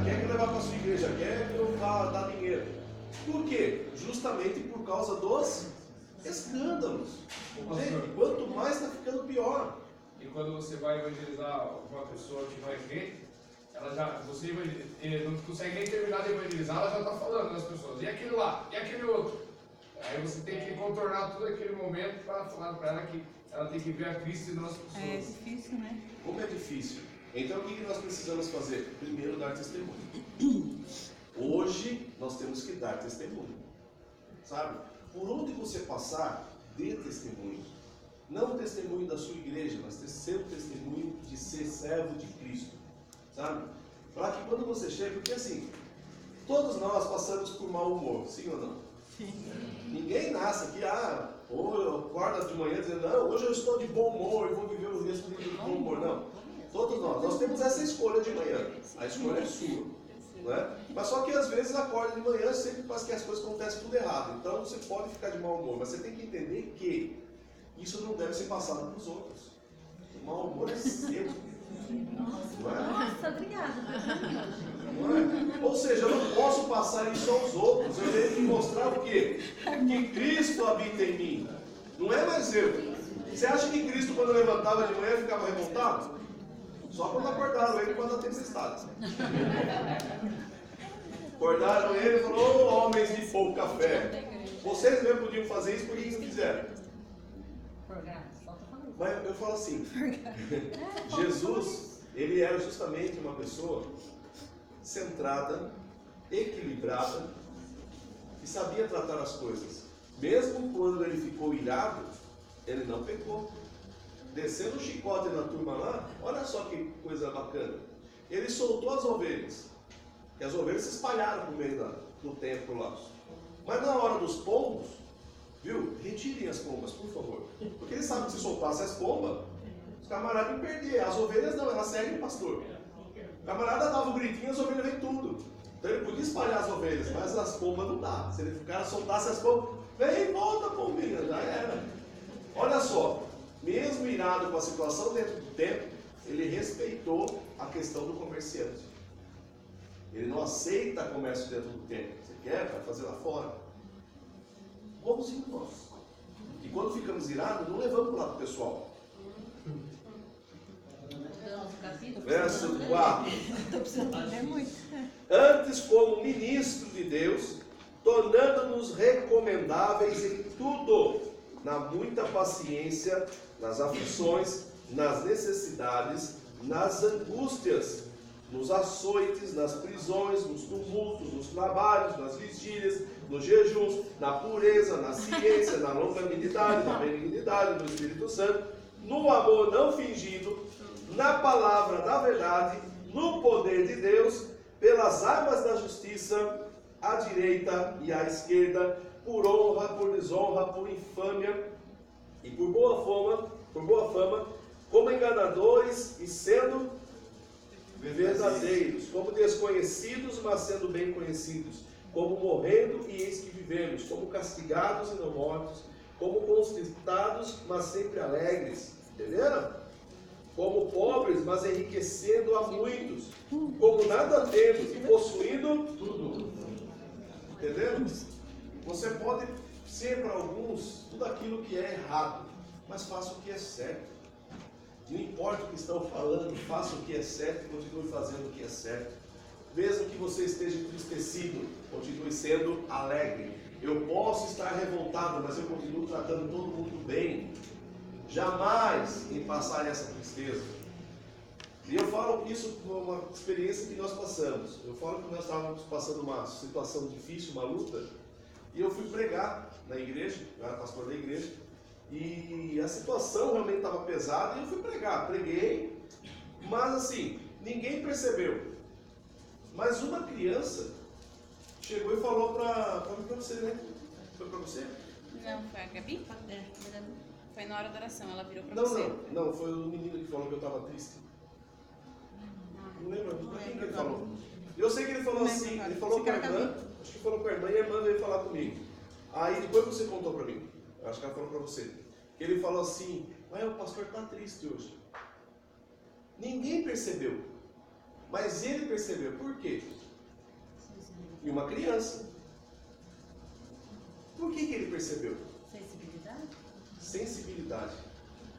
quer que levar para a sua igreja, quer que eu vá dar dinheiro. Por quê? Justamente por causa dos escândalos. Gente, quanto mais está ficando pior. E quando você vai evangelizar uma pessoa que não é crente, você não consegue nem terminar de evangelizar, ela já está falando das pessoas. E aquele lá? E aquele outro? Aí você tem que contornar todo aquele momento para falar para ela que ela tem que ver a Cristo nas pessoas. É difícil, né? Como é difícil. Então o que nós precisamos fazer? Primeiro, dar testemunho. Hoje nós temos que dar testemunho. Sabe? Por onde você passar, dê testemunho. Não testemunho da sua igreja, mas seu testemunho de ser servo de Cristo. Sabe? Para que quando você chega, porque assim, todos nós passamos por mau humor, sim ou não? Sim. Ninguém nasce aqui, Ou eu acordo de manhã dizendo, não, hoje eu estou de bom humor e vou viver o resto do dia de bom humor. Não. Todos nós temos essa escolha de manhã. A escolha é sua. Não é? Mas só que às vezes acorda de manhã sempre parece que as coisas acontecem tudo errado. Então você pode ficar de mau humor, mas você tem que entender que isso não deve ser passado para os outros. O mau humor é seu. Não é? Nossa, obrigada. Não é? Ou seja, eu não posso passar isso aos outros. Eu tenho que mostrar o quê? Que Cristo habita em mim. Não é mais eu. Você acha que Cristo, quando levantava de manhã, ficava revoltado? Só quando acordaram ele quando a tempestade. Acordaram ele e falou, oh, homens de pouca fé. Vocês mesmo podiam fazer isso, por que não fizeram? Mas eu falo assim, Jesus, ele era justamente uma pessoa centrada, equilibrada, e sabia tratar as coisas. Mesmo quando ele ficou irado, ele não pecou. Descendo o chicote na turma lá, olha só que coisa bacana. Ele soltou as ovelhas. E as ovelhas se espalharam no meio do templo lá. Mas na hora dos pombos, viu? Retirem as pombas, por favor. Porque ele sabe que se soltasse as pombas, os camaradas iam perder. As ovelhas não, elas seguem o pastor. O camarada dava um gritinho, as ovelhas vêm tudo. Então ele podia espalhar as ovelhas, mas as pombas não dá. Se ele ficar soltasse as pombas, vem e volta, pombinha, já era. Olha só. Mesmo irado com a situação dentro do templo, ele respeitou a questão do comerciante. Ele não aceita comércio dentro do templo. Você quer? Vai fazer lá fora. Igualzinho nós. E quando ficamos irados, não levamos para o lado pessoal. Verso 4. Antes, como ministro de Deus, tornando-nos recomendáveis em tudo, na muita paciência, nas aflições, nas necessidades, nas angústias, nos açoites, nas prisões, nos tumultos, nos trabalhos, nas vigílias, nos jejuns, na pureza, na ciência, na longanimidade, na benignidade do Espírito Santo, no amor não fingido, na palavra da verdade, no poder de Deus, pelas armas da justiça, à direita e à esquerda, por honra, por desonra, por infâmia e por boa fama, como enganadores e sendo verdadeiros, como desconhecidos, mas sendo bem conhecidos, como morrendo e eis que vivemos, como castigados e não mortos, como contristados, mas sempre alegres. Entenderam? Como pobres, mas enriquecendo a muitos, como nada temos e possuindo tudo. Entenderam? Você pode ser para alguns tudo aquilo que é errado, mas faça o que é certo. Não importa o que estão falando, faça o que é certo e continue fazendo o que é certo. Mesmo que você esteja entristecido, continue sendo alegre. Eu posso estar revoltado, mas eu continuo tratando todo mundo bem. Jamais em passar essa tristeza. E eu falo isso por uma experiência que nós passamos. Eu falo que nós estávamos passando uma situação difícil, uma luta, e eu fui pregar na igreja, eu era pastor da igreja, e a situação realmente estava pesada, e eu fui pregar. Preguei, mas assim, ninguém percebeu. Mas uma criança chegou e falou para você, né? Foi para você? Não, foi a Gabi? Foi na hora da oração, ela virou pra você. Não, foi o menino que falou que eu estava triste. Não lembro, quem que ele falou? Eu sei que ele falou assim, ele falou com a irmã, acho que falou com a irmã e a irmã veio falar comigo. Aí depois você contou para mim, acho que ela falou para você, que ele falou assim, mas o pastor está triste hoje. Ninguém percebeu, mas ele percebeu. Por quê? E uma criança. Por que ele percebeu? Sensibilidade.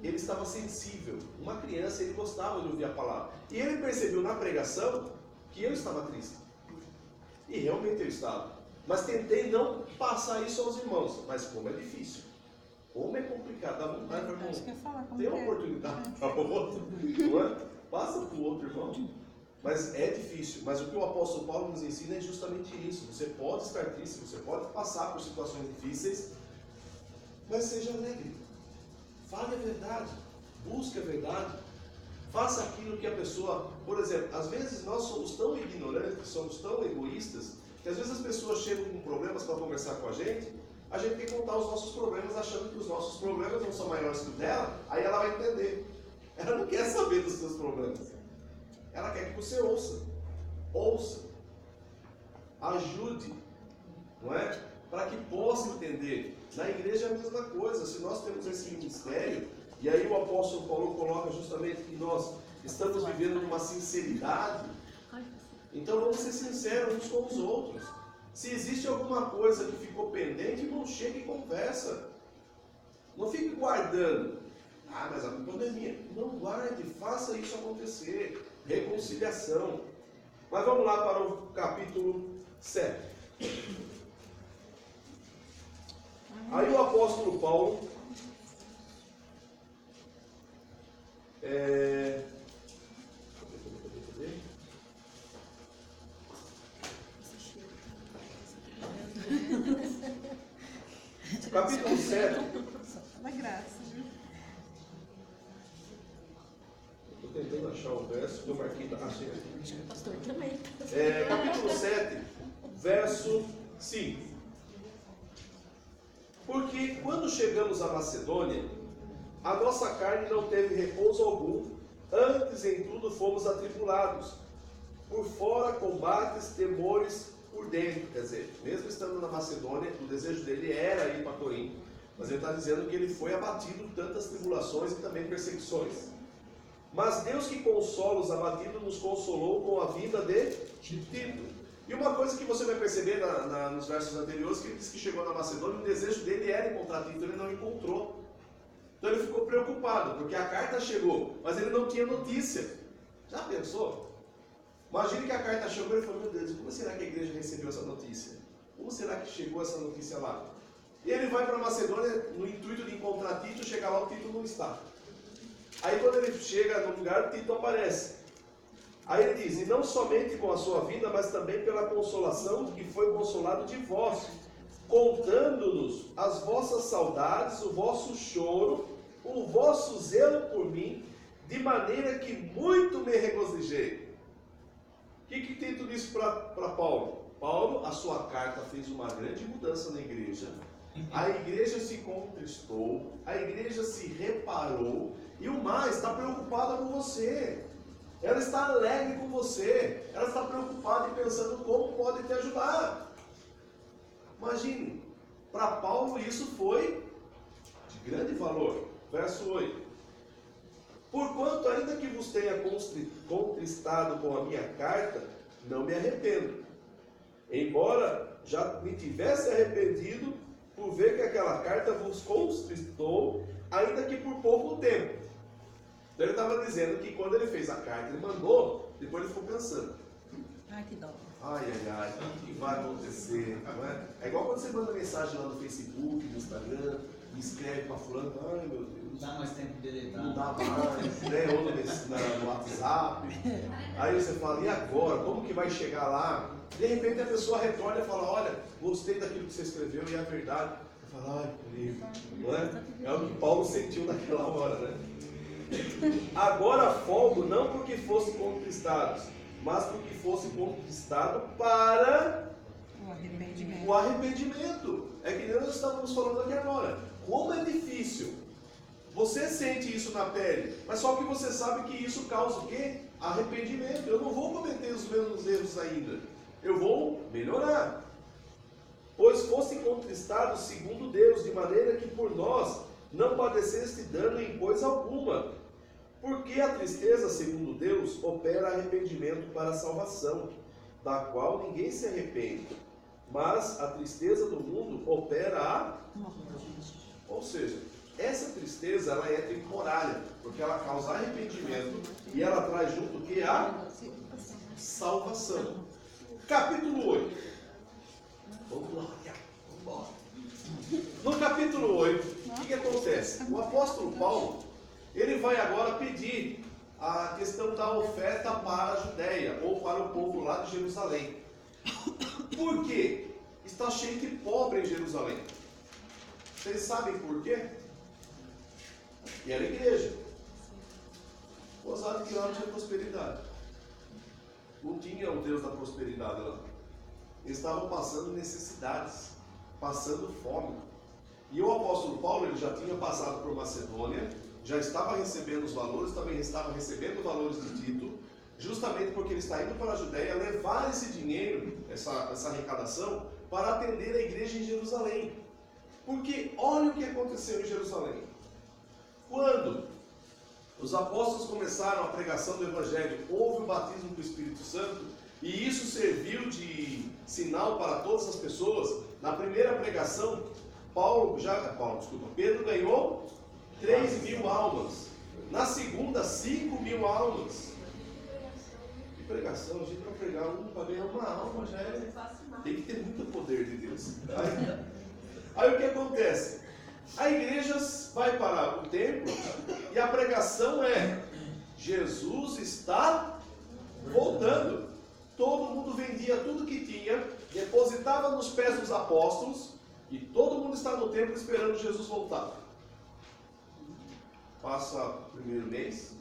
Ele estava sensível. Uma criança, ele gostava de ouvir a palavra. E ele percebeu na pregação que eu estava triste. E realmente eu estava. Mas tentei não passar isso aos irmãos. Mas como é difícil. Como é complicado. Dá vontade para o irmão. Tem uma oportunidade para o outro. Não é? Passa para o outro irmão. Mas é difícil. Mas o que o apóstolo Paulo nos ensina é justamente isso. Você pode estar triste, você pode passar por situações difíceis, mas seja alegre. Fale a verdade. Busque a verdade. Faça aquilo que a pessoa... Por exemplo, às vezes nós somos tão ignorantes, somos tão egoístas, que às vezes as pessoas chegam com problemas para conversar com a gente, a gente tem que contar os nossos problemas achando que os nossos problemas não são maiores que o dela, aí ela vai entender. Ela não quer saber dos seus problemas. Ela quer que você ouça. Ouça. Ajude. Não é? Para que possa entender. Na igreja é a mesma coisa. Se nós temos esse ministério, e aí o apóstolo Paulo coloca justamente que nós estamos vivendo numa sinceridade, então vamos ser sinceros uns com os outros. Se existe alguma coisa que ficou pendente, não chega e conversa. Não fique guardando. Ah, mas a culpa não é minha. Não guarde, faça isso acontecer. Reconciliação. Mas vamos lá para o capítulo 7. Aí o apóstolo Paulo capítulo 7. Só pela graça, viu? Estou tentando achar o verso que eu marquei. Achei aqui. O pastor também. Capítulo 7, verso 5. Porque quando chegamos à Macedônia, a nossa carne não teve repouso algum, antes em tudo fomos atribulados. Por fora, combates, temores por dentro. Quer dizer, mesmo estando na Macedônia, o desejo dele era ir para Corinto, mas ele está dizendo que ele foi abatido tantas tribulações e também perseguições. Mas Deus que consola os abatidos nos consolou com a vinda de Tito. E uma coisa que você vai perceber nos versos anteriores, que ele diz que chegou na Macedônia, o desejo dele era encontrar Tito, ele não encontrou. Então ele ficou preocupado, porque a carta chegou, mas ele não tinha notícia. Já pensou? Imagine que a carta chegou e ele falou, meu Deus, como será que a igreja recebeu essa notícia? Como será que chegou essa notícia lá? E ele vai para a Macedônia no intuito de encontrar Tito, chega lá, o Tito não está. Aí quando ele chega no lugar, Tito aparece. Aí ele diz, e não somente com a sua vinda, mas também pela consolação que foi consolado de vós, contando-nos as vossas saudades, o vosso choro, o vosso zelo por mim, de maneira que muito me regozijei. O que Tito disse para Paulo? Paulo, a sua carta fez uma grande mudança na igreja. A igreja se contristou, a igreja se reparou, e o mais, está preocupada com você. Ela está alegre com você. Ela está preocupada e pensando como pode te ajudar. Imagine, para Paulo isso foi de grande valor. Verso 8. Porquanto, ainda que vos tenha contristado com a minha carta, não me arrependo. Embora já me tivesse arrependido por ver que aquela carta vos contristou, ainda que por pouco tempo. Então ele estava dizendo que quando ele fez a carta, ele mandou, depois ele ficou pensando. Ai, que dó. Ai, o que vai acontecer? Não é? É igual quando você manda mensagem lá no Facebook, no Instagram, e escreve para fulano, ai meu Deus. Não dá mais tempo de deletar. Não dá mais, né? Ou no WhatsApp. Aí você fala, e agora? Como que vai chegar lá? De repente a pessoa retorna e fala, olha, gostei daquilo que você escreveu e é verdade. Você fala, ai, livro. Não é? É o que Paulo sentiu naquela hora, né? Agora folgo não porque fosse conquistados, mas porque fosse conquistado para o arrependimento. É que nem nós estávamos falando aqui agora. Como é difícil. Você sente isso na pele, mas só que você sabe que isso causa o quê? Arrependimento. Eu não vou cometer os mesmos erros ainda. Eu vou melhorar. Pois fossem contristados segundo Deus, de maneira que por nós não padeceste dano em coisa alguma. Porque a tristeza, segundo Deus, opera arrependimento para a salvação, da qual ninguém se arrepende. Mas a tristeza do mundo opera a... Ou seja, essa tristeza ela é temporária, porque ela causa arrependimento e ela traz junto o que? A salvação. Capítulo 8. Vamos lá, vamos embora. No capítulo 8, o que acontece? O apóstolo Paulo, ele vai agora pedir a questão da oferta para a Judéia, ou para o povo lá de Jerusalém. Por quê? Está cheio de pobre em Jerusalém. Vocês sabem por quê? E era igreja. Gozado que lá não tinha prosperidade. Não tinha o Deus da prosperidade lá. Eles estavam passando necessidades. passando fome. E o apóstolo Paulo, ele já tinha passado por Macedônia, já estava recebendo os valores, também estava recebendo valores de Tito, justamente porque ele está indo para a Judéia levar esse dinheiro, essa arrecadação, para atender a igreja em Jerusalém. Porque olha o que aconteceu em Jerusalém. Quando os apóstolos começaram a pregação do Evangelho, houve o batismo do Espírito Santo, e isso serviu de sinal para todas as pessoas. Na primeira pregação, Pedro ganhou 3.000 almas. Na segunda, 5.000 almas. Que pregação, a gente vai pregar para ganhar uma alma, já é. Tem que ter muito poder de Deus. Aí o que acontece? A igreja vai para o templo e a pregação é: Jesus está voltando. Todo mundo vendia tudo que tinha, depositava nos pés dos apóstolos e todo mundo está no templo esperando Jesus voltar. Passa o primeiro mês.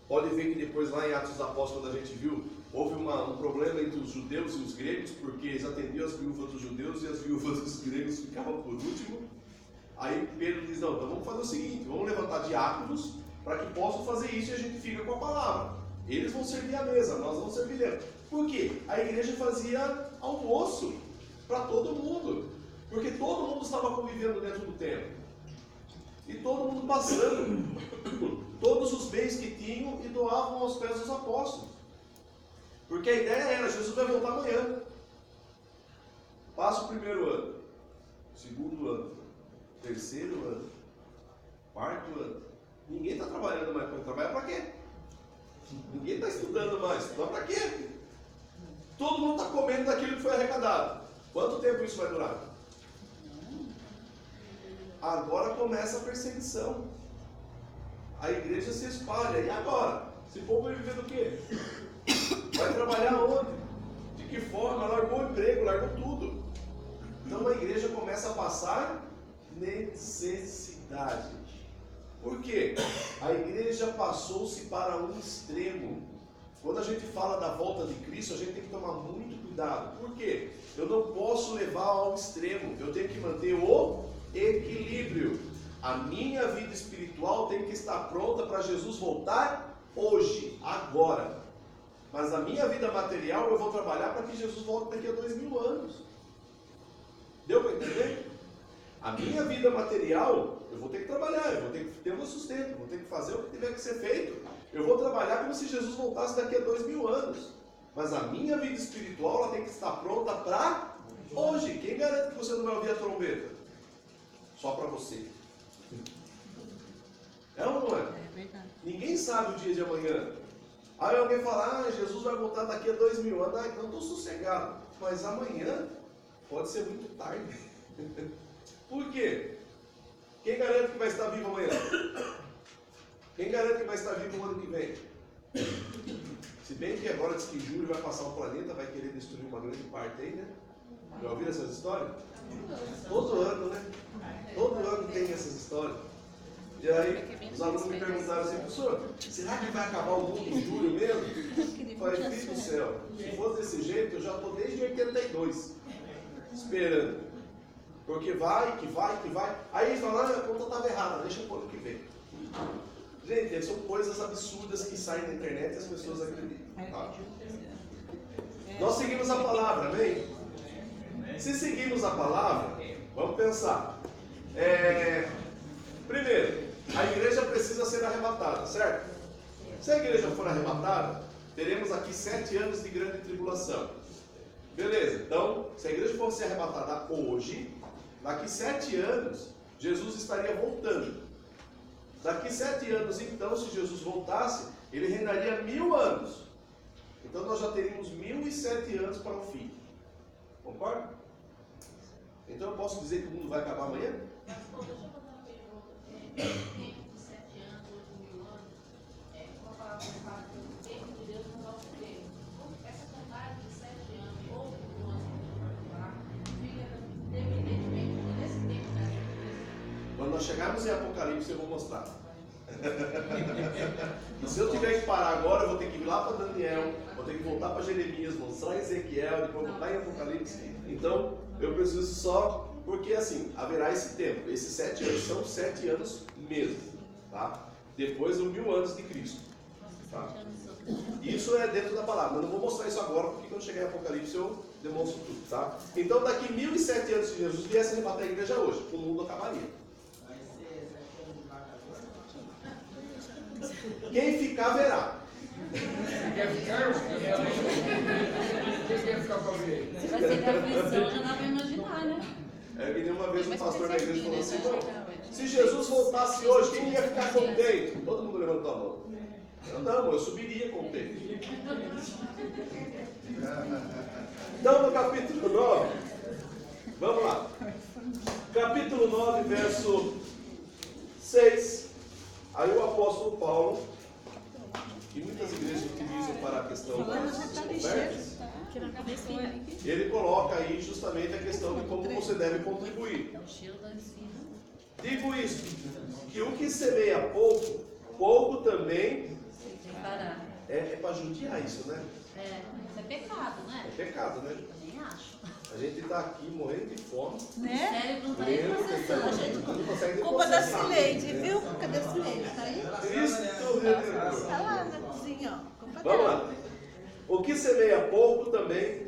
Pode ver que depois lá em Atos dos Apóstolos, quando a gente viu, houve um problema entre os judeus e os gregos, porque eles atendiam as viúvas dos judeus e as viúvas dos gregos ficavam por último. Aí Pedro diz: não, então vamos fazer o seguinte, vamos levantar diáconos para que possam fazer isso e a gente fica com a palavra. Eles vão servir a mesa, nós vamos servir dentro. Por quê? A igreja fazia almoço para todo mundo, porque todo mundo estava convivendo dentro do templo. E todo mundo passando todos os bens que tinham e doavam aos pés dos apóstolos. Porque a ideia era: Jesus vai voltar amanhã. Passa o primeiro ano, segundo ano, terceiro ano, quarto ano. Ninguém está trabalhando mais. Para trabalhar para quê? Ninguém está estudando mais. Estudar para quê? Todo mundo está comendo daquilo que foi arrecadado. Quanto tempo isso vai durar? Agora começa a perseguição. A igreja se espalha. E agora? Esse povo vai viver do quê? Vai trabalhar onde? De que forma? Largou o emprego, largou tudo. Então a igreja começa a passar necessidade. Por quê? A igreja passou-se para um extremo. Quando a gente fala da volta de Cristo, a gente tem que tomar muito cuidado. Por quê? Eu não posso levar ao extremo. Eu tenho que manter o equilíbrio. A minha vida espiritual tem que estar pronta para Jesus voltar hoje, agora. Mas a minha vida material eu vou trabalhar para que Jesus volte daqui a 2000 anos. Deu para entender? A minha vida material, eu vou ter que trabalhar, eu vou ter que ter o meu sustento, eu vou ter que fazer o que tiver que ser feito. Eu vou trabalhar como se Jesus voltasse daqui a 2000 anos. Mas a minha vida espiritual, ela tem que estar pronta para hoje. Quem garante que você não vai ouvir a trombeta? Só para você. É ou não é? É verdade. Ninguém sabe o dia de amanhã. Aí alguém fala: Jesus vai voltar daqui a 2000 anos. Então estou sossegado. Mas amanhã pode ser muito tarde. Por quê? Quem garante que vai estar vivo amanhã? Quem garante que vai estar vivo no ano que vem? Se bem que agora diz que Júlio vai passar o planeta, vai querer destruir uma grande parte aí, né? Já ouviram essas histórias? Todo ano, né? Todo ano tem essas histórias. E aí, os alunos me perguntaram assim: professor, será que vai acabar o mundo em julho mesmo? Eu falei: filho do céu, se fosse desse jeito, eu já estou desde 82 esperando. Porque vai, que vai, que vai. Aí eles falam: a conta estava errada, deixa o ano que vem. Gente, são coisas absurdas que saem na internet e as pessoas acreditam. Tá? Nós seguimos a palavra, amém? Se seguimos a palavra, vamos pensar. Primeiro, a igreja precisa ser arrebatada, certo? Se a igreja for arrebatada, teremos aqui 7 anos de grande tribulação. Beleza, então, se a igreja fosse arrebatada hoje, daqui 7 anos, Jesus estaria voltando. Daqui 7 anos, então, se Jesus voltasse, ele reinaria 1000 anos. Então nós já teríamos 1007 anos para o fim. Concorda? Então eu posso dizer que o mundo vai acabar amanhã? Mas, deixa eu fazer uma pergunta. Tempo de 7 anos, 8 mil anos, uma palavra que fala que o tempo de Deus não é o tempo. Essa contagem de 7 anos ou 8 anos que a gente vai falar, fica dependentemente desse tempo, né? Quando nós chegarmos em Apocalipse, eu vou mostrar. E se eu tiver que parar agora, eu vou ter que ir lá para Daniel, vou ter que voltar para Jeremias, mostrar Ezequiel, depois voltar em Apocalipse. Então, Eu preciso só, porque assim, haverá esse tempo. Esses 7 anos são 7 anos mesmo, tá? Depois dos 1000 anos de Cristo. Tá? Isso é dentro da palavra. Eu não vou mostrar isso agora, porque quando chegar em Apocalipse eu demonstro tudo, tá? Então, daqui 1007 anos, se Jesus viesse arrebatar a igreja hoje, o mundo acabaria. Quem ficar, verá. Quer ficar? Quem quer ficar para ver? Se vai ser da aflição, já dá para imaginar, né? É que uma vez um pastor da igreja falou assim, não, se Jesus voltasse hoje, quem ia ficar contente? Todo mundo levantou a mão. Eu não, eu subiria contente. Então, no capítulo 9, vamos lá. Capítulo 9, verso 6. Aí o apóstolo Paulo, que muitas igrejas utilizam para a questão das ofertas, ele coloca aí justamente a questão de como você deve contribuir. Digo isso, que o que semeia pouco, pouco também é para judiar isso, né? Isso é pecado, né? É pecado, né? Também acho. A gente está aqui morrendo de fome. Né? O cérebro não tá nem processando. Não consegue Culpa da processar. Cileide, viu? Cadê a Cileide? Tá aí? Cristo redentor. Tá lá na cozinha, ó. Culpa Vamos dela. lá. O que semeia pouco também,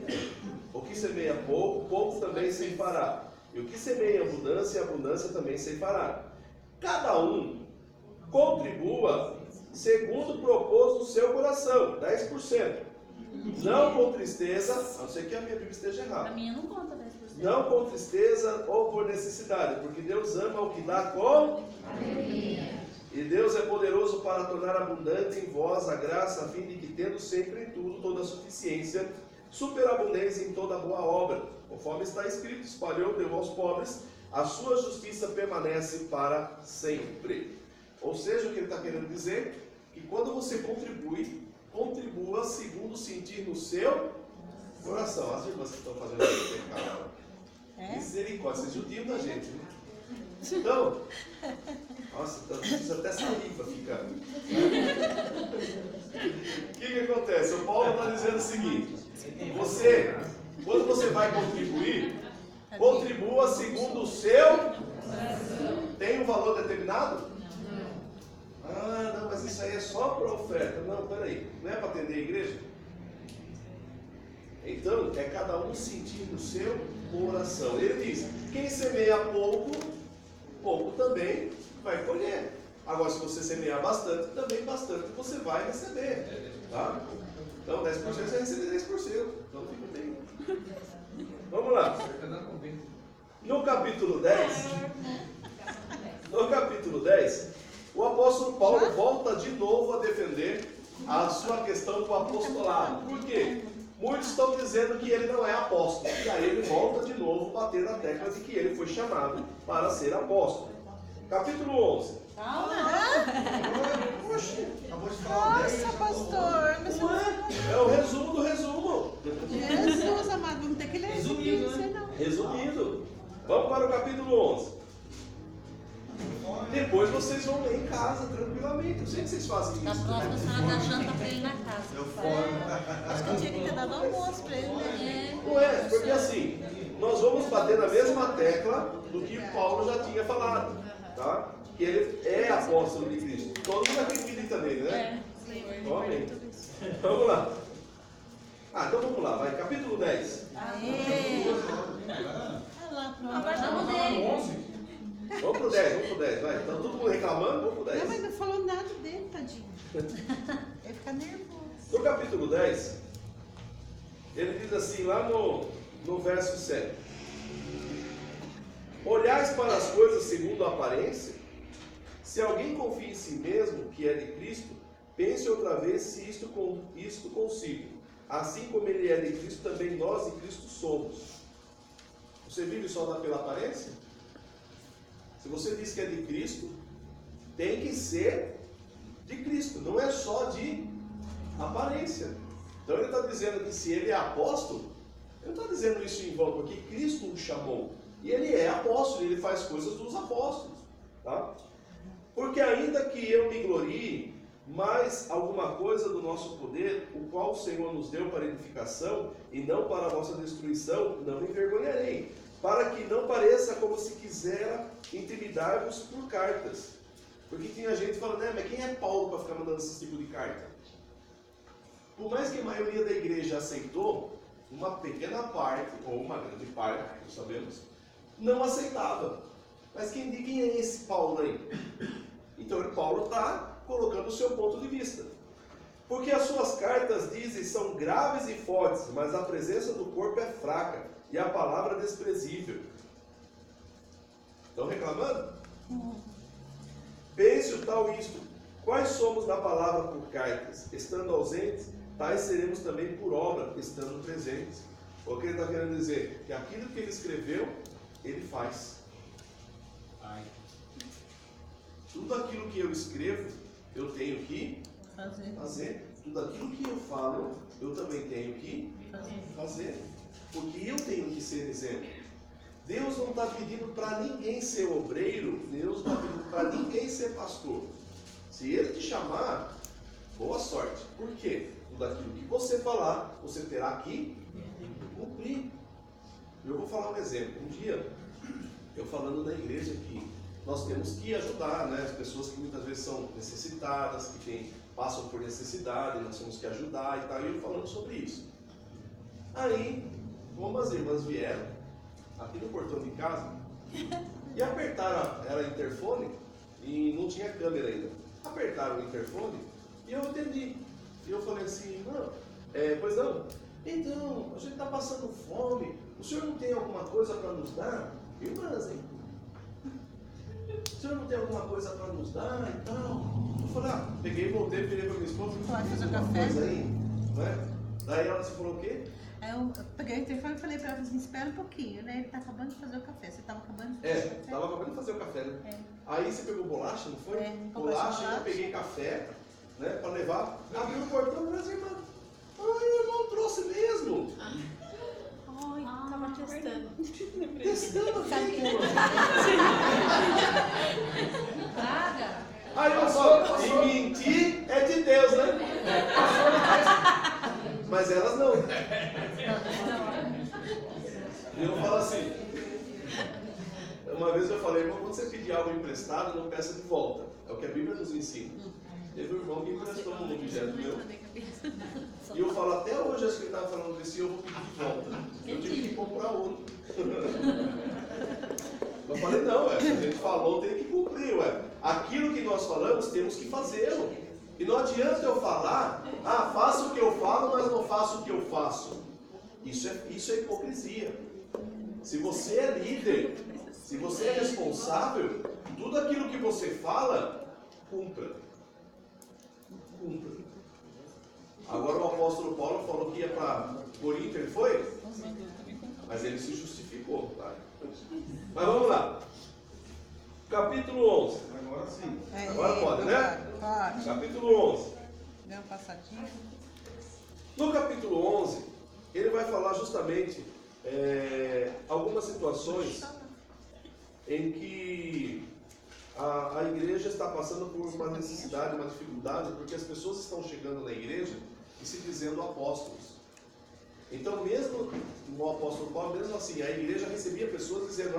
pouco também ceifará. E o que semeia abundância, abundância também ceifará. Cada um contribua segundo propôs no seu coração, 10%. Não com tristeza, a não ser que a minha Bíblia esteja A errada. minha não conta 10%. Não com tristeza ou por necessidade, porque Deus ama o que dá com alegria. E Deus é poderoso para tornar abundante em vós a graça, a fim de que, tendo sempre em tudo toda a suficiência, superabundância em toda boa obra. Conforme está escrito, espalhou, deu aos pobres, a sua justiça permanece para sempre. Ou seja, o que ele está querendo dizer, que quando você contribui, contribua segundo sentir no seu coração. As irmãs que estão fazendo isso, pecado. Misericórdia, vocês judiam da gente, né? Então, nossa, precisa até saliva ficar. O que acontece? O Paulo está dizendo o seguinte: quando você vai contribuir, contribua segundo o seu. Tem um valor determinado? Ah, não, mas isso aí é só para oferta. Não, peraí, não é para atender a igreja? Então, é cada um sentir no seu coração. Ele diz: quem semeia pouco, pouco também vai colher. Agora, se você semear bastante, também bastante você vai receber. Tá? Então, 10% você vai receber 10%. Então, fica bem. Vamos lá. No capítulo 10, o apóstolo Paulo volta de novo a defender a sua questão do apostolado. Por quê? Muitos estão dizendo que ele não é apóstolo. E aí ele volta de novo a bater na tecla de que ele foi chamado para ser apóstolo. Capítulo 11. Nossa, pastor, mas É o resumo do resumo. Jesus amado, não tem que ler isso aqui, não sei não. Resumindo. Vamos para o capítulo 11. Depois vocês vão ler em casa tranquilamente. Eu sei que vocês fazem Na isso. próxima, a senhora dá janta pra ele na casa. Acho que eu tinha que ter dado almoço pra ele, né? Não é, porque assim, nós vamos bater na mesma tecla do que Paulo já tinha falado, tá? Que ele é apóstolo de Cristo. Todo mundo acredita também, né? Amém. Vamos lá. Então vamos lá, vai. Capítulo 10. Agora vamos dele. 11? Vamos pro 10, vai. Então todo mundo reclamando, vamos pro 10. Não, mas não falou nada dele, tadinho. Ele fica nervoso. No capítulo 10, ele diz assim, lá no verso 7. Olhais para as coisas segundo a aparência? Se alguém confia em si mesmo, que é de Cristo, pense outra vez se isto consigo. Assim como ele é de Cristo, também nós de Cristo somos. Você vive só pela aparência? Se você diz que é de Cristo, tem que ser de Cristo, não é só de aparência. Então ele está dizendo que se ele é apóstolo, ele não está dizendo isso em vão, porque Cristo o chamou. E ele é apóstolo, ele faz coisas dos apóstolos. Tá? Porque ainda que eu me glorie mas alguma coisa do nosso poder, o qual o Senhor nos deu para edificação e não para a vossa destruição, não me envergonharei, para que não pareça como se quisera intimidar-vos por cartas. Porque tinha gente falando, mas quem é Paulo para ficar mandando esse tipo de carta? Por mais que a maioria da igreja aceitou, uma pequena parte, ou uma grande parte, não sabemos, não aceitava. Mas quem é esse Paulo aí? Então Paulo está colocando o seu ponto de vista. Porque as suas cartas, dizem, são graves e fortes, mas a presença do corpo é fraca e a palavra desprezível. Estão reclamando? Pense o tal isto. Quais somos na palavra por cartas? Estando ausentes, tais seremos também por obra, estando presentes. O que ele está querendo dizer? Que aquilo que ele escreveu, ele faz. Tudo aquilo que eu escrevo, eu tenho que fazer. Tudo aquilo que eu falo, eu também tenho que fazer. Porque eu tenho que ser exemplo. Deus não está pedindo para ninguém ser obreiro, Deus não está pedindo para ninguém ser pastor. Se Ele te chamar, boa sorte. Por quê? Tudo aquilo que você falar, você terá que cumprir. Eu vou falar um exemplo. Um dia, eu falando na igreja que nós temos que ajudar, né, as pessoas que muitas vezes são necessitadas, que passam por necessidade, nós temos que ajudar e tal, e eu falando sobre isso. Aí, umas irmãs vieram aqui no portão de casa e apertaram, era interfone e não tinha câmera ainda. Apertaram o interfone e eu entendi. E eu falei assim, não, pois não? Então, a gente está passando fome, o senhor não tem alguma coisa para nos dar? Irmãs, hein? O senhor não tem alguma coisa para nos dar e tal? Eu falei, peguei, voltei, virei para minha esposa e falei, fazer café? Coisa aí, né? Daí ela se falou o quê? Eu peguei o telefone e falei para ela assim, espera um pouquinho, né? Ele está acabando de fazer o café. Você estava acabando de fazer o café? Estava acabando de fazer o café, né? Aí você pegou bolacha, não foi? Bolacha, eu peguei café, né, para levar, abri o portão para as irmãs. O irmão trouxe mesmo. Ai, tava testando. Testando aqui. Praga. Aí eu falo, e mentir é de Deus, né? Mas elas não. E eu falo assim, uma vez eu falei, irmão, quando você pedir algo emprestado, não peça de volta. É o que a Bíblia nos ensina. Teve um irmão que emprestou um objeto meu. E eu falo, até hoje, acho que ele estava falando desse, eu vou pedir de volta. Eu tive que comprar outro. Eu falei, não, se a gente falou, tem que cumprir, Aquilo que nós falamos, temos que fazê-lo. E não adianta eu falar, faço o que eu falo, mas não faço o que eu faço. Isso é hipocrisia. Se você é líder, se você é responsável, tudo aquilo que você fala, cumpra. Cumpra. Agora o apóstolo Paulo falou que ia para Corinto, ele foi? Mas ele se justificou, tá? Mas vamos lá. Capítulo 11. Agora sim. Agora pode, né? Pode. Capítulo 11. Deu uma passadinha. No capítulo 11, ele vai falar justamente algumas situações em que a igreja está passando por uma necessidade, uma dificuldade, porque as pessoas estão chegando na igreja e se dizendo apóstolos. Então, mesmo o apóstolo Paulo, mesmo assim, a igreja recebia pessoas dizendo,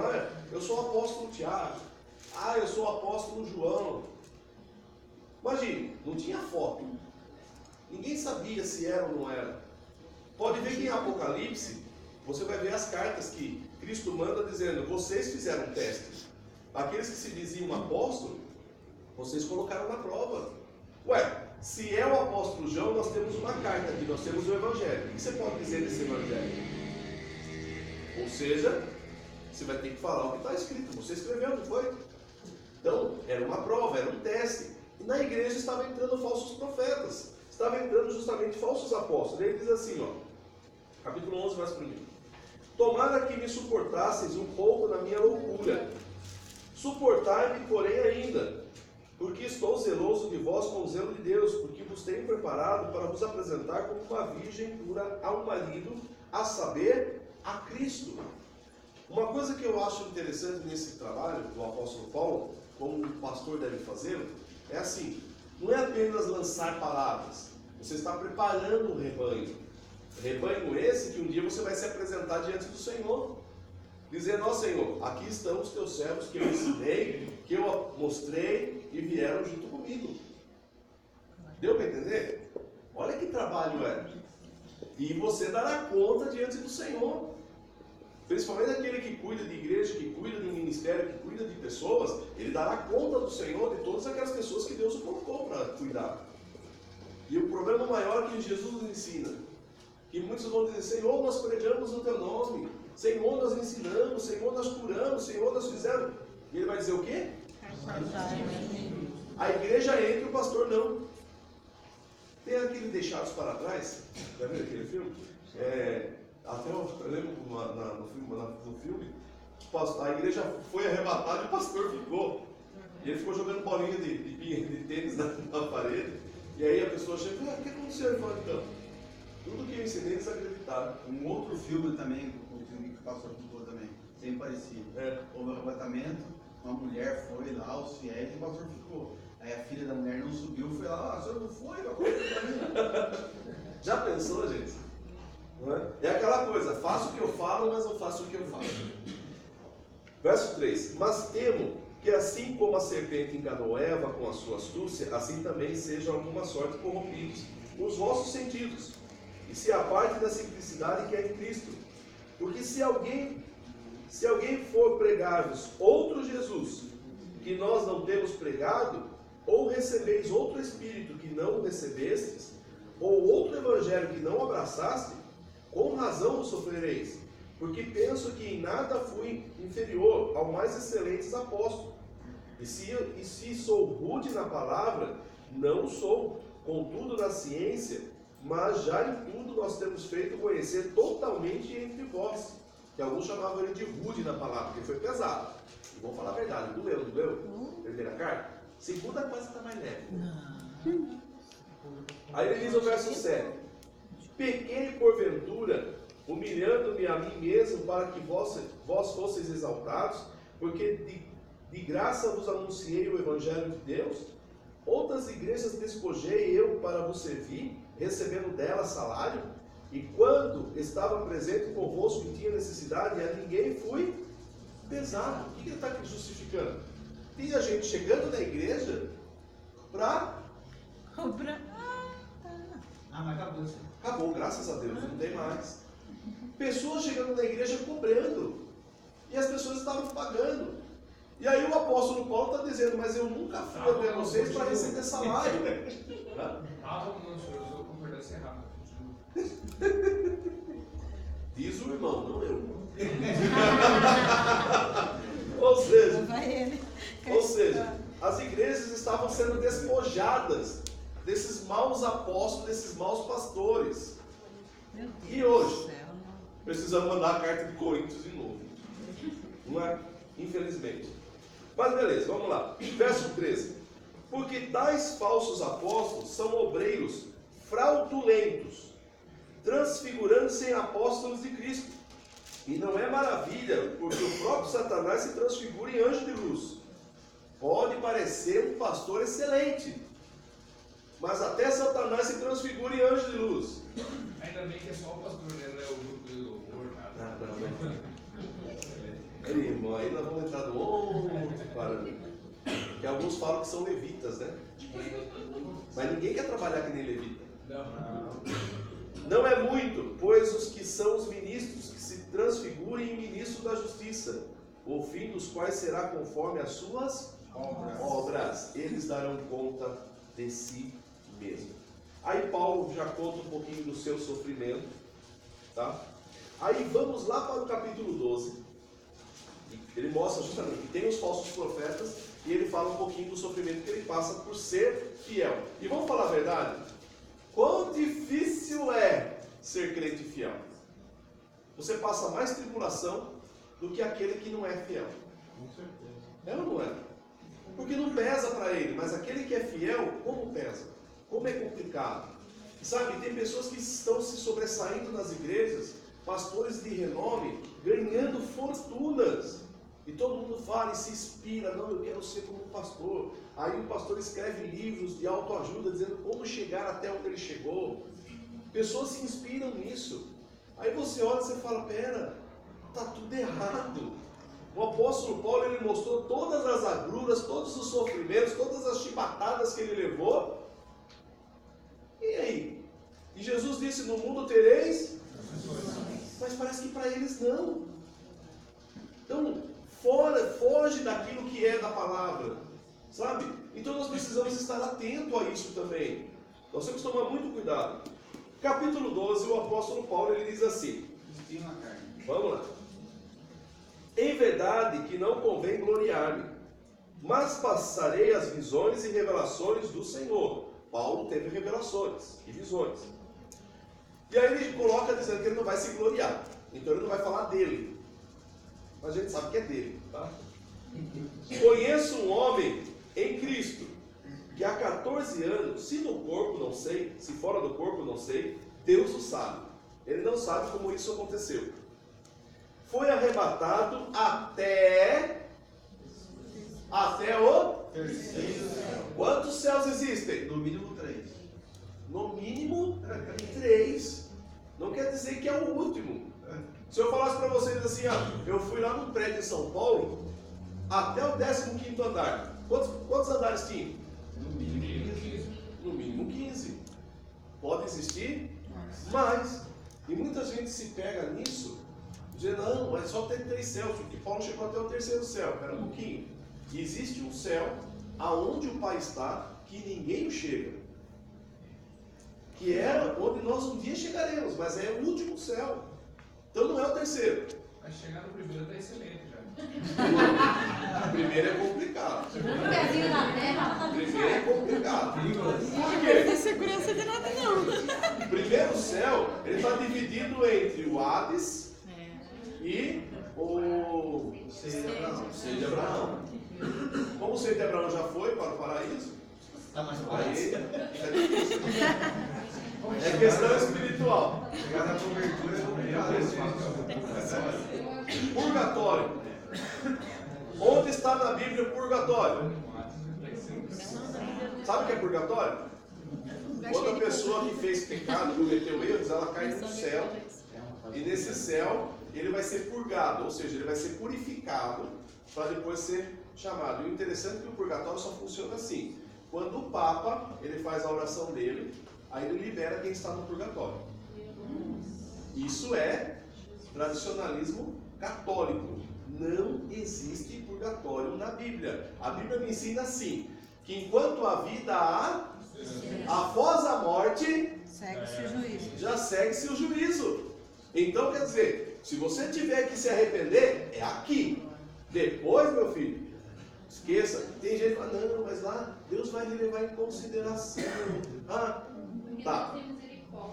eu sou o apóstolo Tiago, eu sou o apóstolo João. Imagine, não tinha foto. Ninguém sabia se era ou não era. Pode ver que em Apocalipse, você vai ver as cartas que Cristo manda dizendo, vocês fizeram um teste. Aqueles que se diziam apóstolo, vocês colocaram na prova. Se é o apóstolo João, nós temos uma carta aqui, nós temos o Evangelho. O que você pode dizer desse Evangelho? Ou seja, você vai ter que falar o que está escrito. Você escreveu, não foi? Então, era uma prova, era um teste. E na igreja estavam entrando falsos profetas. Estavam entrando justamente falsos apóstolos. Ele diz assim, capítulo 11, verso 1. Tomara que me suportasseis um pouco na minha loucura. Suportai-me, porém, ainda, porque estou zeloso de vós com o zelo de Deus, porque vos tenho preparado para vos apresentar como uma virgem pura a um marido, a saber, a Cristo. Uma coisa que eu acho interessante nesse trabalho do apóstolo Paulo, como um pastor deve fazê-lo, é assim, não é apenas lançar palavras. Você está preparando um rebanho. Rebanho esse que um dia você vai se apresentar diante do Senhor. Dizendo, ó Senhor, aqui estão os teus servos que eu ensinei, que eu mostrei e vieram junto comigo. Deu para entender? Olha que trabalho é. E você dará conta diante do Senhor. Principalmente aquele que cuida de igreja, que cuida de ministério, que cuida de pessoas, ele dará conta do Senhor de todas aquelas pessoas que Deus o colocou para cuidar. E o problema maior que Jesus nos ensina, que muitos vão dizer, Senhor, nós pregamos o teu nome, Senhor, nós ensinamos, Senhor, nós curamos, Senhor, nós fizemos. E ele vai dizer o quê? A igreja entra e o pastor não. Tem aquele Deixados para Trás, já viu aquele filme? Até eu lembro no filme, a igreja foi arrebatada e o pastor ficou. E ele ficou jogando bolinha de tênis na parede. E aí a pessoa chega e fala, o que aconteceu? Ele fala, então, tudo que eu ensinei eles acreditaram. Um outro filme também, o filme que o pastor ficou também, sempre parecido. Houve um arrebatamento, uma mulher foi lá, os fiéis, e o pastor ficou. Aí a filha da mulher não subiu, foi lá, o senhor não foi, Já pensou, gente? Não é? É aquela coisa, faço o que eu falo, mas não faço o que eu faço. Verso 3, mas temo que assim como a serpente enganou Eva com a sua astúcia, assim também sejam alguma sorte corrompidos os vossos sentidos, e se aparte da simplicidade que é em Cristo. Porque se alguém for pregar-vos outro Jesus, que nós não temos pregado, ou recebeis outro Espírito que não recebestes, ou outro Evangelho que não abraçaste, com razão o sofrereis, porque penso que em nada fui inferior ao mais excelentes apóstolos. E se sou rude na palavra, não sou, contudo na ciência, mas já em tudo nós temos feito conhecer totalmente entre vós. Que alguns chamavam ele de rude na palavra, porque foi pesado. E vamos falar a verdade, doeu, não doeu? Primeira carta? Segunda coisa está mais leve. Aí ele diz no verso 7, pequei porventura, humilhando-me a mim mesmo, para que vós fosseis exaltados, porque de graça vos anunciei o Evangelho de Deus. Outras igrejas despojei eu para vos servir, recebendo delas salário, e quando estava presente convosco e tinha necessidade, a ninguém fui pesado. O que ele está justificando? Tinha gente chegando na igreja para... mas acabou isso. Acabou, graças a Deus, não tem mais. Pessoas chegando na igreja cobrando. E as pessoas estavam pagando. E aí o apóstolo Paulo está dizendo, mas eu nunca fui até vocês para receber salário. Não, senhor, eu sou concordância errada. Diz o irmão, não eu. Ou seja, as igrejas estavam sendo despojadas desses maus apóstolos, desses maus pastores. E hoje, precisamos mandar a carta de Coríntios de novo. Não é? Infelizmente. Mas beleza, vamos lá. Verso 13. Porque tais falsos apóstolos são obreiros fraudulentos, transfigurando-se em apóstolos de Cristo. E não é maravilha, porque o próprio Satanás se transfigura em anjo de luz. Pode parecer um pastor excelente, mas até Satanás se transfigura em anjo de luz. Ainda bem que é só o pastor, né? Não é o grupo de louvor, nada. Não. Irmão, aí nós vamos entrar no outro parâmetro. Que alguns falam que são levitas, né? Mas ninguém quer trabalhar que nem levita. Não é muito, pois os que são os ministros que se transfigurem em ministros da justiça, o fim dos quais será conforme as suas obras. Eles darão conta de si mesmo. Aí Paulo já conta um pouquinho do seu sofrimento, tá? Aí vamos lá para o capítulo 12. Ele mostra justamente que tem os falsos profetas e ele fala um pouquinho do sofrimento que ele passa por ser fiel. E vamos falar a verdade? Quão difícil é ser crente fiel? Você passa mais tribulação do que aquele que não é fiel. Com certeza. É ou não é? Porque não pesa para ele, mas aquele que é fiel, como pesa? Como é complicado? Sabe, tem pessoas que estão se sobressaindo nas igrejas, pastores de renome, ganhando fortunas. E todo mundo fala e se inspira, não, eu quero ser como um pastor. Aí o pastor escreve livros de autoajuda dizendo como chegar até onde ele chegou. Pessoas se inspiram nisso. Aí você olha e você fala, pera, está tudo errado. O apóstolo Paulo, ele mostrou todas as agruras, todos os sofrimentos, todas as chibatadas que ele levou. E aí? E Jesus disse, no mundo tereis, mas parece que para eles não. Então, foge daquilo que é da palavra, sabe? Então nós precisamos estar atentos a isso também. Nós temos que tomar muito cuidado. Capítulo 12, o apóstolo Paulo, ele diz assim, vamos lá. Em verdade que não convém gloriar-me, mas passarei as visões e revelações do Senhor. Paulo teve revelações e visões. E aí ele coloca dizendo que ele não vai se gloriar. Então ele não vai falar dele. Mas a gente sabe que é dele, tá? Conheço um homem em Cristo, que há 14 anos, se no corpo não sei, se fora do corpo não sei, Deus o sabe. Ele não sabe como isso aconteceu. Foi arrebatado até o terceiro céu. Quantos céus existem? No mínimo 3. No mínimo 3. Não quer dizer que é o último. Se eu falasse para vocês assim, eu fui lá num prédio em São Paulo, até o 15º andar. Quantos andares tinha? No mínimo 15. No mínimo 15. Pode existir mais. E muita gente se pega nisso, dizendo, não, mas só tem 3 céus, porque Paulo chegou até o terceiro céu. Espera um pouquinho. E existe um céu aonde o Pai está, que ninguém chega. Que é onde nós um dia chegaremos, mas é o último céu. Então não é o terceiro. Mas chegar no primeiro está excelente já. O primeiro é complicado. Um pezinho na terra, O primeiro é complicado. Por quê? Não tem segurança de nada, não. O primeiro céu, ele está dividido entre o Hades e o seio de Abraão. Como o seio de Abraão já foi para o paraíso, Tá mais aí próximo. fica difícil. É questão espiritual. Chegar na cobertura é complicado. Purgatório. Onde está na Bíblia o purgatório? Sabe o que é purgatório? Quando a pessoa que fez pecado, cometeu erros, ela cai no céu. E nesse céu, ele vai ser purgado, ou seja, ele vai ser purificado para depois ser chamado. E o interessante é que o purgatório só funciona assim. Quando o Papa, ele faz a oração dele, aí ele libera quem está no purgatório. Isso é tradicionalismo católico. Não existe purgatório na Bíblia. A Bíblia me ensina assim, que enquanto a vida há, após a morte, Segue-se o juízo. já segue-se o juízo. Então, quer dizer, se você tiver que se arrepender, é aqui. Depois, meu filho, esqueça. Tem gente que fala, não, mas lá Deus vai lhe levar em consideração. Tá.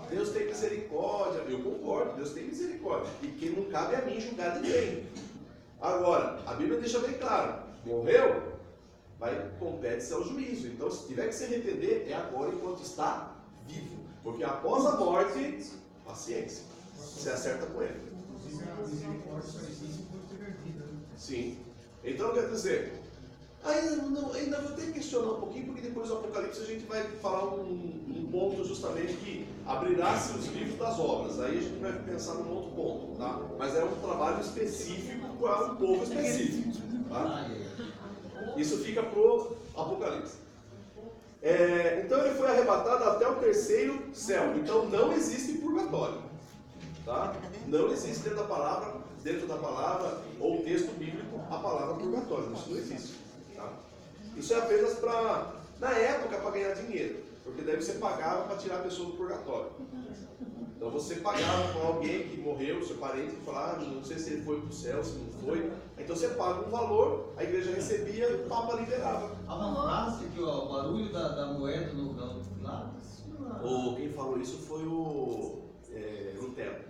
Deus tem misericórdia. Eu concordo, Deus tem misericórdia. E que não cabe a mim julgar ninguém. Agora, a Bíblia deixa bem claro, morreu, compete-se ao juízo. Então, se tiver que se arrepender, é agora enquanto está vivo. Porque após a morte, paciência. Você acerta com ele. Sim. Então, quer dizer, ainda vou ter que questionar um pouquinho, porque depois do Apocalipse a gente vai falar um ponto justamente que abrirá-se os livros das obras. Aí a gente vai pensar num outro ponto, tá? Mas é um trabalho específico para um povo específico, tá? Isso fica pro Apocalipse. Então ele foi arrebatado até o terceiro céu. Então não existe purgatório, tá? Não existe dentro da palavra ou texto bíblico a palavra purgatório. Isso não existe. Tá? Isso é apenas na época, para ganhar dinheiro. Porque daí você pagava para tirar a pessoa do purgatório. Então você pagava com alguém que morreu, seu parente, que falava, não sei se ele foi para o céu, se não foi. Então você paga um valor, a igreja recebia e o Papa liberava. Há uma frase que o barulho da moeda no lado. Quem falou isso foi o Lutero.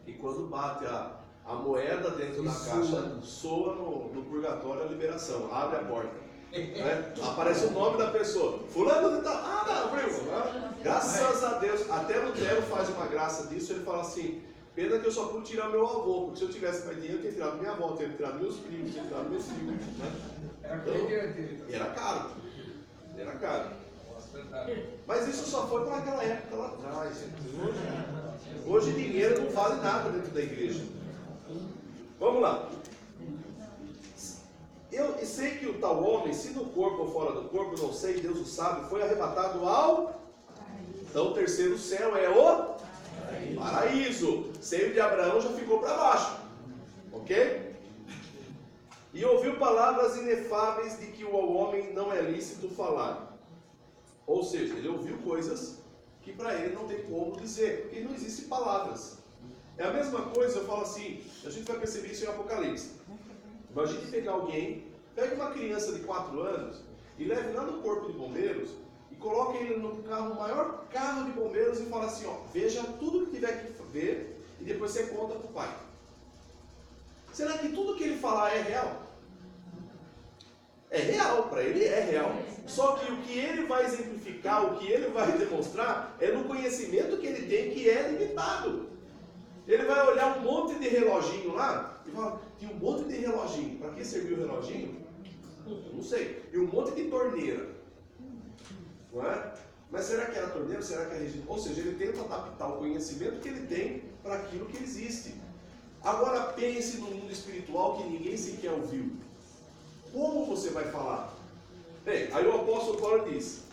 E quando bate a moeda dentro da caixa, soa no purgatório a liberação, abre a porta. Né? Aparece o nome da pessoa, fulano de tal, primo, graças a Deus. Até Lutero faz uma graça disso, ele fala assim, Pena que eu só pude tirar meu avô, porque se eu tivesse mais dinheiro, eu tinha tirado minha avó, eu tinha tirado meus primos, eu tinha tirado meus filhos. Né? Era caro. Era caro. Mas isso só foi para aquela época lá atrás. Hoje dinheiro não vale nada dentro da igreja. Vamos lá. Eu sei que o tal homem, se no corpo ou fora do corpo, não sei, Deus o sabe, foi arrebatado ao... Então o terceiro céu é o paraíso. Seivo de Abraão já ficou para baixo. Ok? E ouviu palavras inefáveis de que ao homem não é lícito falar. Ou seja, ele ouviu coisas que para ele não tem como dizer, porque não existem palavras. É a mesma coisa, eu falo assim, a gente vai perceber isso em Apocalipse. Imagine pegar alguém, pegue uma criança de 4 anos e leve lá no corpo de bombeiros e coloque ele no carro, no maior carro de bombeiros e fala assim, ó, veja tudo que tiver que ver e depois você conta para o pai. Será que tudo que ele falar é real? É real, para ele é real. Só que o que ele vai exemplificar, o que ele vai demonstrar, é no conhecimento que ele tem, que é limitado. Ele vai olhar um monte de reloginho lá e falar, tinha um monte de reloginho. Para que serviu o reloginho? Não sei. E um monte de torneira. Não é? Mas será que era torneira? Será que é registro? Ou seja, ele tenta adaptar o conhecimento que ele tem para aquilo que existe. Agora pense no mundo espiritual que ninguém sequer ouviu. Como você vai falar? Bem, aí o apóstolo Paulo diz,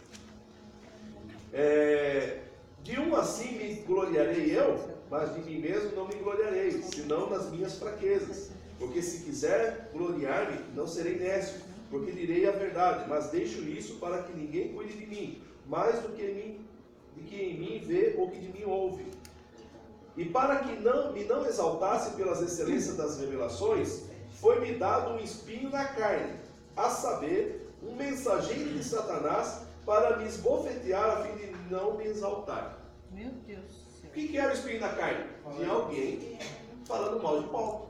de um assim me gloriarei eu, mas de mim mesmo não me gloriarei, senão nas minhas fraquezas. Porque se quiser gloriar-me, não serei nécio, porque direi a verdade, mas deixo isso para que ninguém cuide de mim, mais do que em mim vê ou que de mim ouve. E para que me não exaltasse pelas excelências das revelações, foi-me dado um espinho na carne, a saber, um mensageiro de Satanás para me esbofetear a fim de não me exaltar. Meu Deus do céu. O que era o espinho na carne? Tinha alguém falando mal de Paulo.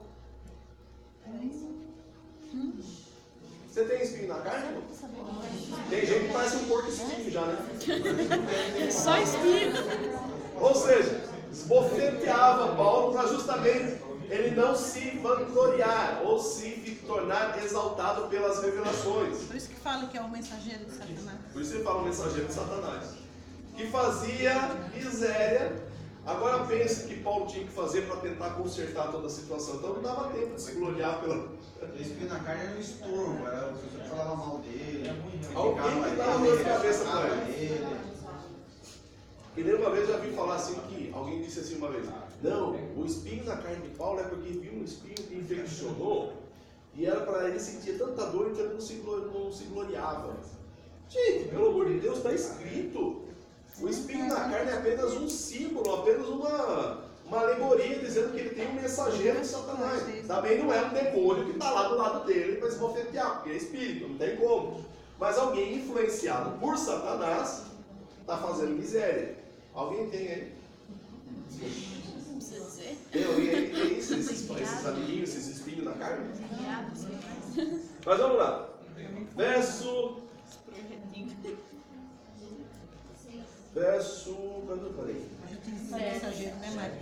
Você tem espinho na carne? Tem gente que parece um porco espinho já, né? Só espinho. Ou seja, esbofeteava Paulo para justamente ele não se vangloriar ou se tornar exaltado pelas revelações. Por isso que fala que é o mensageiro de Satanás. Por isso ele fala o mensageiro de Satanás. Que fazia miséria. Agora pense que Paulo tinha que fazer para tentar consertar toda a situação. Então não dava tempo de se gloriar pela... O espinho na carne era um estorvo, era o que falava mal dele. Alguém que dava dor de cabeça para ele. E nem uma vez eu já vi falar assim que alguém disse assim uma vez, não, o espinho na carne de Paulo é porque viu um espinho que infeccionou e era para ele sentir tanta dor que ele não se gloriava. Gente, pelo amor de Deus, está escrito. O espinho na carne é apenas um símbolo, apenas uma alegoria dizendo que ele tem um mensageiro de Satanás. Também não é um demônio que está lá do lado dele para esbofetear, porque é espírito, não tem como. Mas alguém influenciado por Satanás está fazendo miséria. Alguém tem aí? Não precisa dizer. Tem alguém aí que tem isso? Esses amiguinhos, esses espinhos na carne? Mas vamos lá. Verso. Quando eu falei? Mensageiro, né, Mário?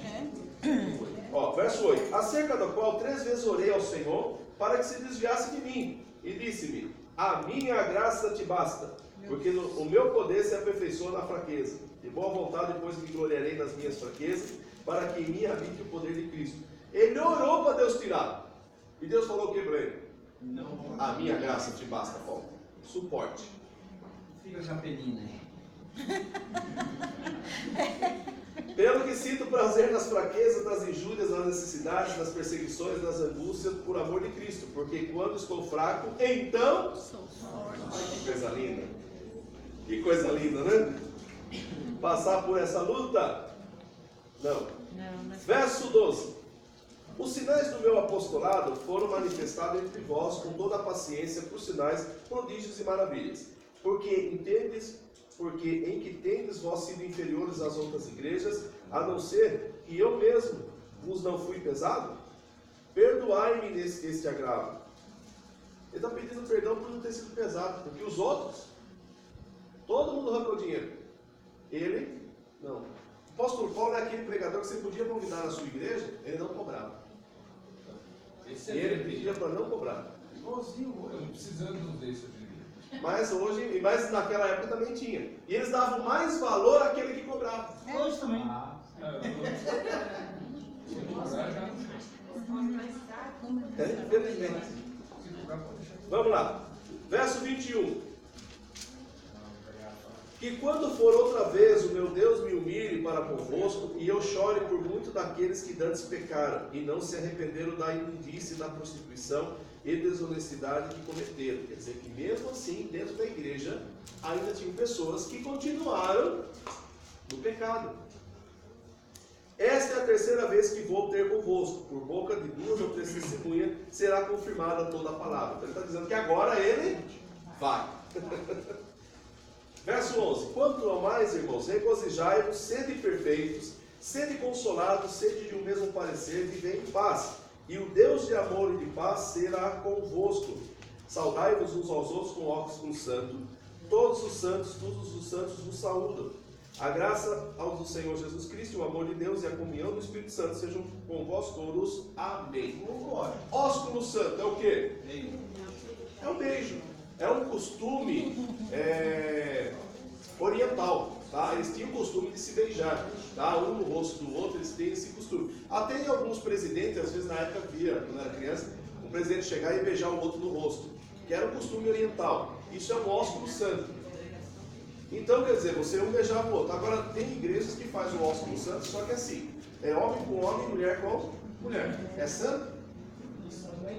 Ó, verso 8. Acerca do qual 3 vezes orei ao Senhor para que se desviasse de mim. E disse-me: a minha graça te basta, porque o meu poder se aperfeiçoa na fraqueza. De boa vontade, depois me gloriarei nas minhas fraquezas, para que em mim habite o poder de Cristo. Ele orou para Deus tirar. E Deus falou o que para ele? Não. A minha graça te basta, Paulo. Suporte. Fica com a penina aí. Pelo que sinto prazer nas fraquezas, nas injúrias, nas necessidades, nas perseguições, nas angústias, por amor de Cristo. Porque quando estou fraco, então... Sou forte. Ai, que coisa linda. Que coisa linda, né? Passar por essa luta? Não. Verso 12. Os sinais do meu apostolado foram manifestados entre vós com toda a paciência por sinais, prodígios e maravilhas. Porque em que tendes vós sido inferiores às outras igrejas, a não ser que eu mesmo vos não fui pesado? Perdoai-me neste agravo. Ele está pedindo perdão por não ter sido pesado, porque os outros, todo mundo arrancou dinheiro. Ele, não. O apóstolo Paulo é aquele pregador que você podia convidar na sua igreja, ele não cobrava. E ele pedia para não cobrar. Igualzinho hoje. Estamos precisando desse hoje em dia. Mas naquela época também tinha. E eles davam mais valor àquele que cobrava. Hoje também. Infelizmente. Vamos lá. Verso 21. Que quando for outra vez o meu Deus me humilhe para convosco, e eu chore por muito daqueles que dantes pecaram, e não se arrependeram da imundície, da prostituição e desonestidade que cometeram. Quer dizer que mesmo assim, dentro da igreja, ainda tinham pessoas que continuaram no pecado. Esta é a terceira vez que vou ter convosco. Por boca de 2 ou 3 testemunhas será confirmada toda a palavra. Então ele está dizendo que agora ele vai. Verso 11. Quanto ao mais, irmãos, regozijai-vos, sede perfeitos, sede consolados, sede de um mesmo parecer, vivei em paz. E o Deus de amor e de paz será convosco. Saudai-vos uns aos outros com ósculo santo. Todos os santos vos saúdam. A graça aos do Senhor Jesus Cristo, o amor de Deus e a comunhão do Espírito Santo sejam com vós todos. Amém. Ósculo santo é o quê? É um beijo. É um costume oriental, tá? Eles tinham o costume de se beijar, tá? Um no rosto do outro, eles têm esse costume. Até em alguns presidentes, às vezes na época via, quando era criança, um presidente chegar e beijar o outro no rosto, que era um costume oriental. Isso é um ósculo santo. Então, quer dizer, você um beijava o outro. Agora, tem igrejas que fazem o ósculo santo, só que assim, é homem com homem, mulher com mulher. É santo?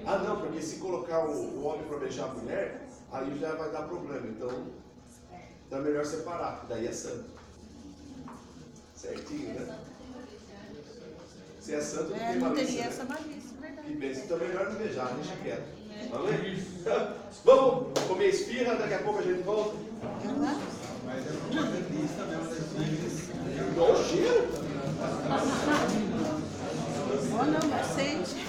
Ah, não, porque se colocar o homem para beijar a mulher, aí já vai dar problema. Então é melhor separar, porque daí é santo. Certinho, né? Se é santo, não tem não malícia. teria Né? essa malícia, verdade. Que bem, então é melhor não beijar, deixa quieto. Amém? Vamos comer esfirra, daqui a pouco a gente volta. Mas é uma delícia mesmo das filhas. Igual o cheiro. Oh, não, mas sente.